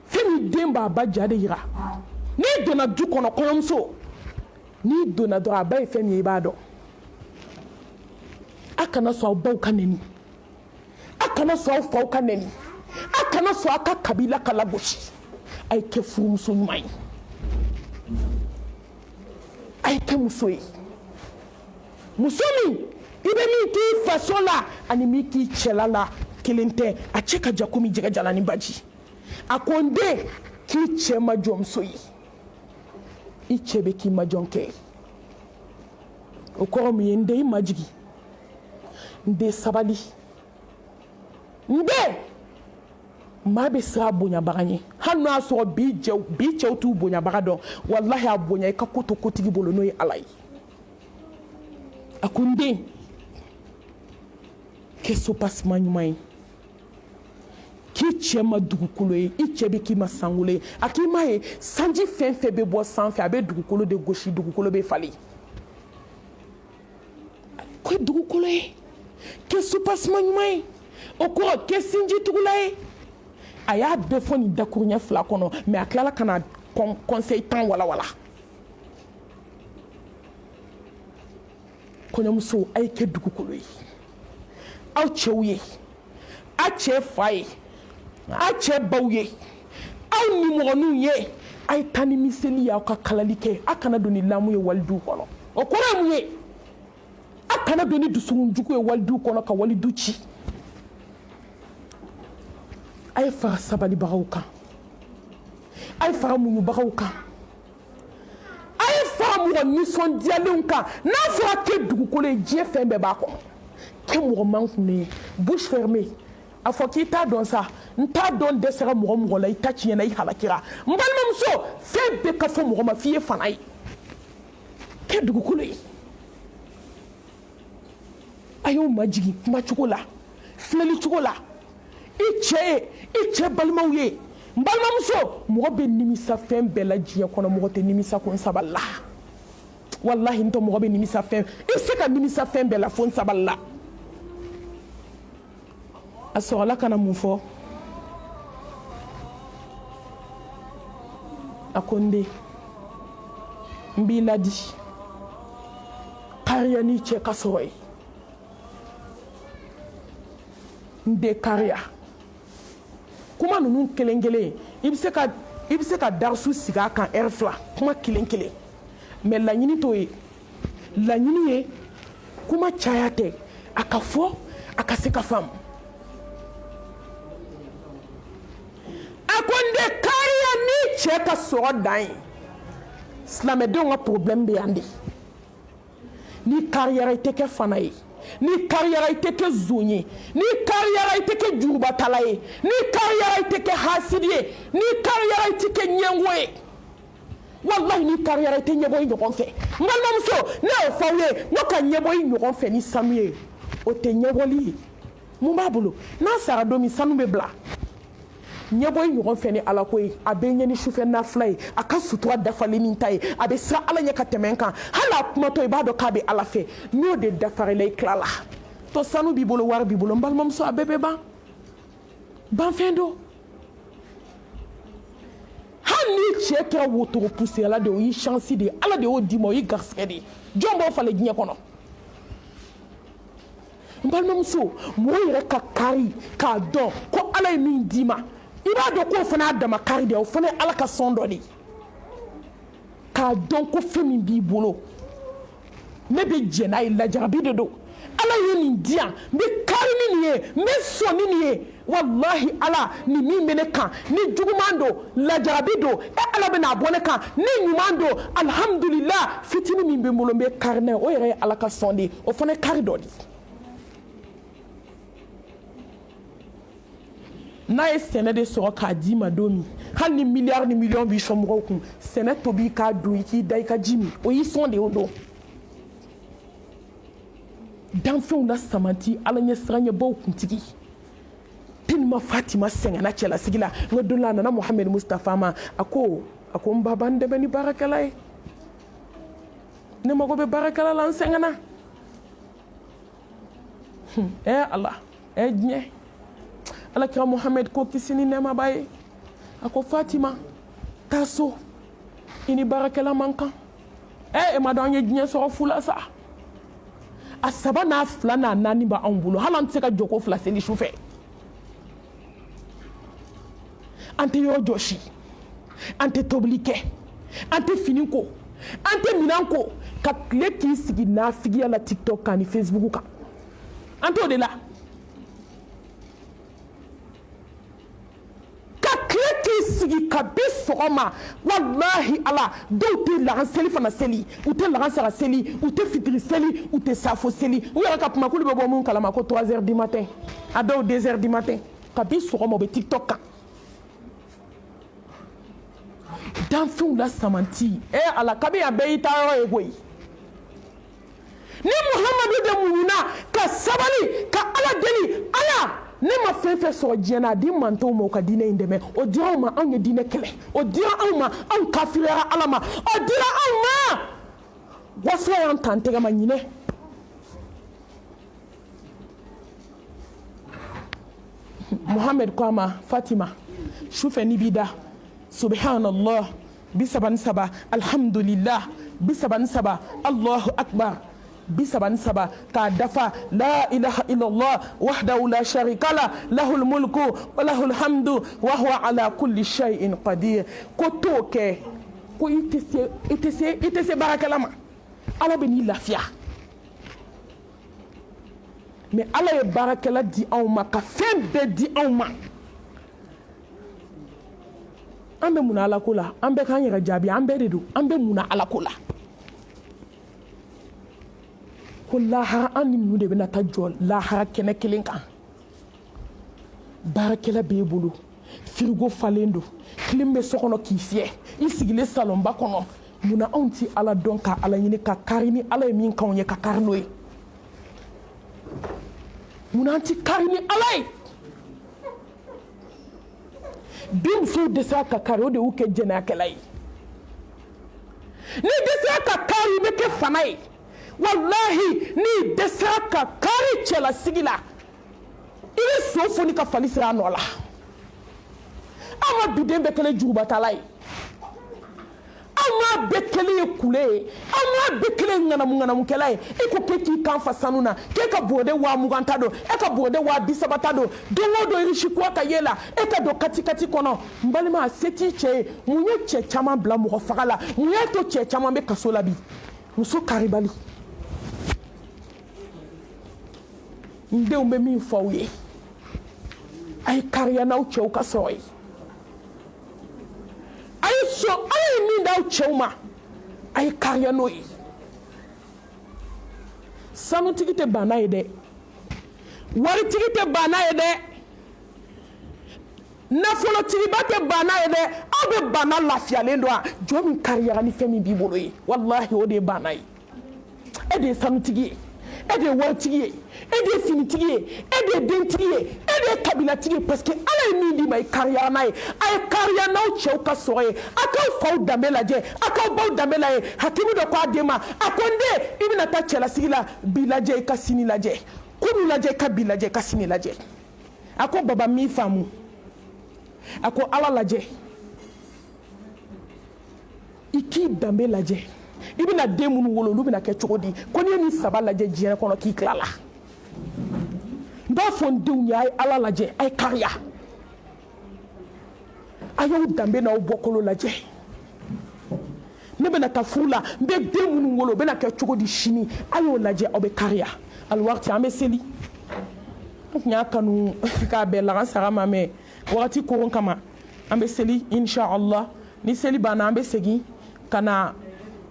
fɛn min den b'a ba ja de yira n'i donna du kɔnɔ kɔɲɔmuso n'i donna dɔrɔn a ba ye fɛn min ye i b'a dɔn a kana sɔn aw baw ka nɛni a kana sɔn aw faw ka nɛni a kana sɔn aw ka kabila ka lagosi a ye kɛ furumuso ɲuman ye a ye kɛ muso ye muso min i bɛ min k'i faso la ani min k'i cɛla la kelen tɛ a cɛ ka ja komi jɛgɛ jalanin baji a ko n den k'i cɛ ma jɔ muso ye i cɛ bɛ k'i ma jɔn kɛ o kɔrɔ mun ye n den i ma jigi n den sabali n den maa bɛ siran a bonyabaga ɲɛ hali n'o y'a sɔrɔ bi cɛw t'u bonyabaga dɔn walahi a bonya i ka ko to kotigi bolo n'o ye Ala ye a ko n den kɛ sopasima ɲuman ye k'i cɛ ma dugukolo ye i cɛ bɛ k'i ma sankolo ye a k'i ma ye sanji fɛn fɛn bɛ bɔ sanfɛ a bɛ dugukolo de gosi dugukolo bɛ falen kɛ dugukolo ye kɛ sopasima ɲuman ye o kɔrɔ kɛ sinjitugula ye a y'a bɛɛ fɔ nin dakuruɲɛ 2 kɔnɔ mais a tilala ka na conseil 10 walawala kɔɲɔmuso a ye kɛ dugukolo ye aw cɛw ye a cɛ fa ye a cɛ baw ye aw nimɔgɔninw ye a ye taa ni miseli ye aw ka kalali kɛ a kana don ni lamu ye walidu kɔnɔ o kɔrɔ ye mun ye a kana don ni dusukun jugu ye walidu kɔnɔ ka walidu ci a ye fara sabalibagaw kan a ye fara muɲubagaw kan a ye fara mɔgɔ nisɔndiyalenw kan n'a fɔra kɛ dugukolo ye diɲɛ fɛn bɛɛ b'a kɔnɔ kɛ mɔgɔ mankunnen ye bouche fermée a fɔ k'i t'a dɔn sa n t'a dɔn dɛsɛra mɔgɔ la i ta tiɲɛna i halakira n balimamuso fɛn bɛɛ ka fɔ mɔgɔ ma f'i ye fana ye kɛ dugukolo ye a y'o majigin kumacogo la filɛlicogo la i cɛ ye i cɛ balimaw ye n balimamuso mɔgɔ bɛ nimisa fɛn bɛɛ la diɲɛ kɔnɔ mɔgɔ tɛ nimisa ko n sabali la walahi n tɛ mɔgɔ bɛ nimisa fɛn i bɛ se ka nimisa fɛn bɛɛ la fo n sabali la a sɔrɔla ka na mun fɔ a ko n den b'i ladi kariya ni cɛ ka sɔrɔ ye n de kariya kuma ninnu kelen kelen i bɛ se ka darisu sigi a kan heure 2 kuma kelen kelen mais laɲini t'o ye laɲini ye kuma caya tɛ a ka fɔ a ka se ka faamu a ko n de kariya ni cɛ ka sɔrɔ dan ye silamɛdenw ka problème bɛ yan de ni kariyara i tɛ kɛ fana ye ni kariyara i tɛ kɛ zon ye ni kariyara i tɛ kɛ jurubatala ye ni kariyara i tɛ kɛ hasidi ye ni kariyara i tɛ kɛ ɲɛngo ye wallahi ni kariyara i tɛ ɲɛbɔ i ɲɔgɔn fɛ n balimamuso ne y'o fɔ aw ye n ko ka ɲɛbɔ i ɲɔgɔn fɛ ni sanu ye o tɛ ɲɛbɔli ye mun b'a bolo n'a sara don min sanu bɛ bila ɲɛbɔ i ɲɔgɔn fɛ ni ala ko ye a bɛ ɲɛ ni sufɛ nafila ye a ka sutura dafalen min ta ye a bɛ siran ala ɲɛ ka tɛmɛ n kan hali a kumatɔ i b'a dɔn k'a bɛ ala fɛ n'o de dafarila i tila la to sanu b'i bolo wari b'i bolo n balimamuso a bɛɛ bɛ ban banfɛn don hali ni cɛ kɛra wotoro puseyala de o y'i chance de ye ala de y'o d'i ma o y'i garisɛgɛ de ye jɔn b'o falen diɲɛ kɔnɔ n balimamuso mɔgɔ yɛrɛ ka kari k'a dɔn ko ala ye min d'i ma i b'a dɔn k'o fana y'a dama kari de ye o fana ye ala ka sɔn dɔ de ye k'a dɔn ko fɛn min b'i bolo ne bɛ jɛ n'a ye lajarabi de don ala ye nin di yan n bɛ kari ni nin ye n bɛ sɔn ni nin ye wallahi ala ni min bɛ ne kan ni juguman don lajarabi don ala bɛ n'a bɔ ne kan ni ɲuman don alhamdulillah fitinin min bɛ n bolo n bɛ kari n'a ye o yɛrɛ ye ala ka sɔn de ye o fana ye kari dɔ de ye n'a ye sɛnɛ de sɔrɔ k'a d'i ma don min hali ni miliyari ni miliyɔn b'i sɔn mɔgɔw kun sɛnɛ tobi k'a dun i k'i da i ka ji min o y'i sɔn de y'o don danfɛnw la samanti ala ɲɛ siranɲɛbaw kuntigi tellement Fatima sɛgɛnna cɛlasigi la n ka don la a nana Muhamɛd Mustafa ma a ko n baba n dɛmɛ ni baarakɛla ye ne mago bɛ baarakɛla la n sɛgɛnna ala diɲɛ alakira Muhamɛd ko kisi ni nɛɛma b'a ye a ko Fatima taa so i ni baarakɛla man kan e ma dɔn an ye diɲɛ sɔrɔ fu la sa a 3 n'a 2 n'a 4 b'anw bolo hali an tɛ se ka jɔ ko 2 seli su fɛ an tɛ yɔrɔ jɔsi an tɛ tobili kɛ an tɛ fini ko an tɛ minan ko ka tile k'i sigi nafigiya la TikTok kan ni Facebook kan an t'o de la sigi kabi sɔgɔma wallahi ala dɔw tɛ lagan seli fana seli u tɛ lagan sara seli u tɛ fitiri seli u tɛ safo seli u yɛrɛ ka kumakulu bɛ bɔ mun kalama ko 3 heures du matin a dɔw 2 heures du matin kabi sɔgɔma u bɛ TikTok kan danfɛnw la samanti ala kabi a bɛɛ y'i ta yɔrɔ ye koyi ni Muhamadu de muɲuna ka sabali ka ala deli ala ne ma fɛn fɛn sɔrɔ diɲɛ na a di mantonw ma o ka diinɛ in dɛmɛ o dira anw ma anw ye diinɛ kɛlɛ o dira anw ma anw kafiriyara ala ma o dira anw ma wasila y'an ta an tɛgɛ ma ɲinɛ Muhamɛd ko a ma Fatima sufɛ n'i b'i da subhanallah 33 alhamdulillah 33 Allahu akbar 73 k'a dafa la ilaha illallah wahdahu la sharika la lahul mulku wa lahul hamdu wa huwa ala kulli shay'in qadir ko t'o kɛ ko i tɛ se baarakɛla ma ala bɛ n'i lafiya mais ala ye baarakɛla di anw ma ka fɛn bɛɛ di anw ma an bɛ mun na ala ko la an bɛɛ k'an yɛrɛ jaabi an bɛɛ de don an bɛ mun na ala ko la ko lahara an ni ninnu de bɛna taa jɔ lahara kɛnɛ kelen kan baarakɛla b'e bolo firigo falen don clim bɛ so kɔnɔ k'i fiyɛ i sigilen salonba kɔnɔ munna anw ti ala dɔn ka ala ɲini ka kari ni ala ye min k'anw ye ka kari n'o ye munna an ti kari ni ala ye bi musow dɛsɛra ka kari o de y'u kɛ jɛnɛyakɛla ye ni dɛsɛra ka kari i bɛ kɛ fana ye wallahi ni dɛsɛra ka kari cɛlasigi la i bɛ so foni ka fali sira a nɔ la an ka biden bɛɛ kɛlen jugubatala ye an an b'a bɛɛ kelen ye kule ye an b'a bɛɛ kelen ye ŋanamu-ŋanamukɛla ye e ko k'e k'i kan fa sanu na k'e ka borode 20,000 ta don e ka borode 30,000 ta don don o don irisi-kuwa ka ye la e ka don kati-kati kɔnɔ n balima a se t'i cɛ ye mun ye cɛ caman bila mɔgɔ faga la mun y'a to cɛ caman bɛ kaso la bi muso karibali n denw bɛ min fɔ aw ye a ye kariya n'aw cɛw ka sɔrɔ ye a ye sɔn ala ye min d'aw cɛw ma a ye kariya n'o ye sanutigi tɛ ban n'a ye dɛ waritigi tɛ ban n'a ye dɛ nafolotigiba tɛ ban n'a ye dɛ aw bɛ ban n'a lafiyalen don wa jɔn min kariyara ni fɛn min b'i bolo ye walahi o de ye ban n'a ye e de ye sanutigi ye e de ye waritigi ye e de ye finitigi ye e de ye dentigi ye e de ye kabilatigi ye parce que ala ye min d'i ma i kariyara n'a ye a ye kariya n'aw cɛw ka sɔrɔ ye a k'aw faw danbe lajɛ a k'aw baw danbe lajɛ hakimu dɔ k'a den ma a ko n den i bɛna taa cɛlasigi la bi lajɛ i ka sini lajɛ kunu lajɛ i ka bi lajɛ i ka sini lajɛ a ko baba min faamu a ko ala lajɛ i k'i danbe lajɛ i bɛna den minnu wolo olu bɛna kɛ cogo di ko n'i ye nin 3 lajɛ diɲɛ kɔnɔ k'i tilala n b'a fɔ n denw ye a ye ala lajɛ a ye kariya a y'aw danbe n'aw bɔkolo lajɛ ne bɛna taa furu la n bɛ den minnu wolo o bɛna kɛ cogo di sini a y'o lajɛ aw bɛ kariya aliwaati an bɛ seli n tun y'a kanu k'a bɛn lagan saga ma mɛ wagati koron kama an bɛ seli inshallah ni seli banna an bɛ segin ka na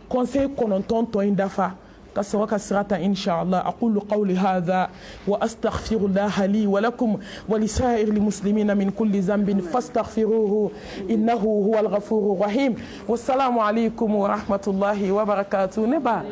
conseil 9 tɔ in dafa ka sɔrɔ ka sira ta inshallah aqulu qawli hadha wa astaghfirullah li wa lakum wa lisa'ir muslimina min kulli dhanbin fastaghfiruhu innahu huwal ghafurur rahim wassalamu alaykum wa rahmatullahi wa barakatuh ne ba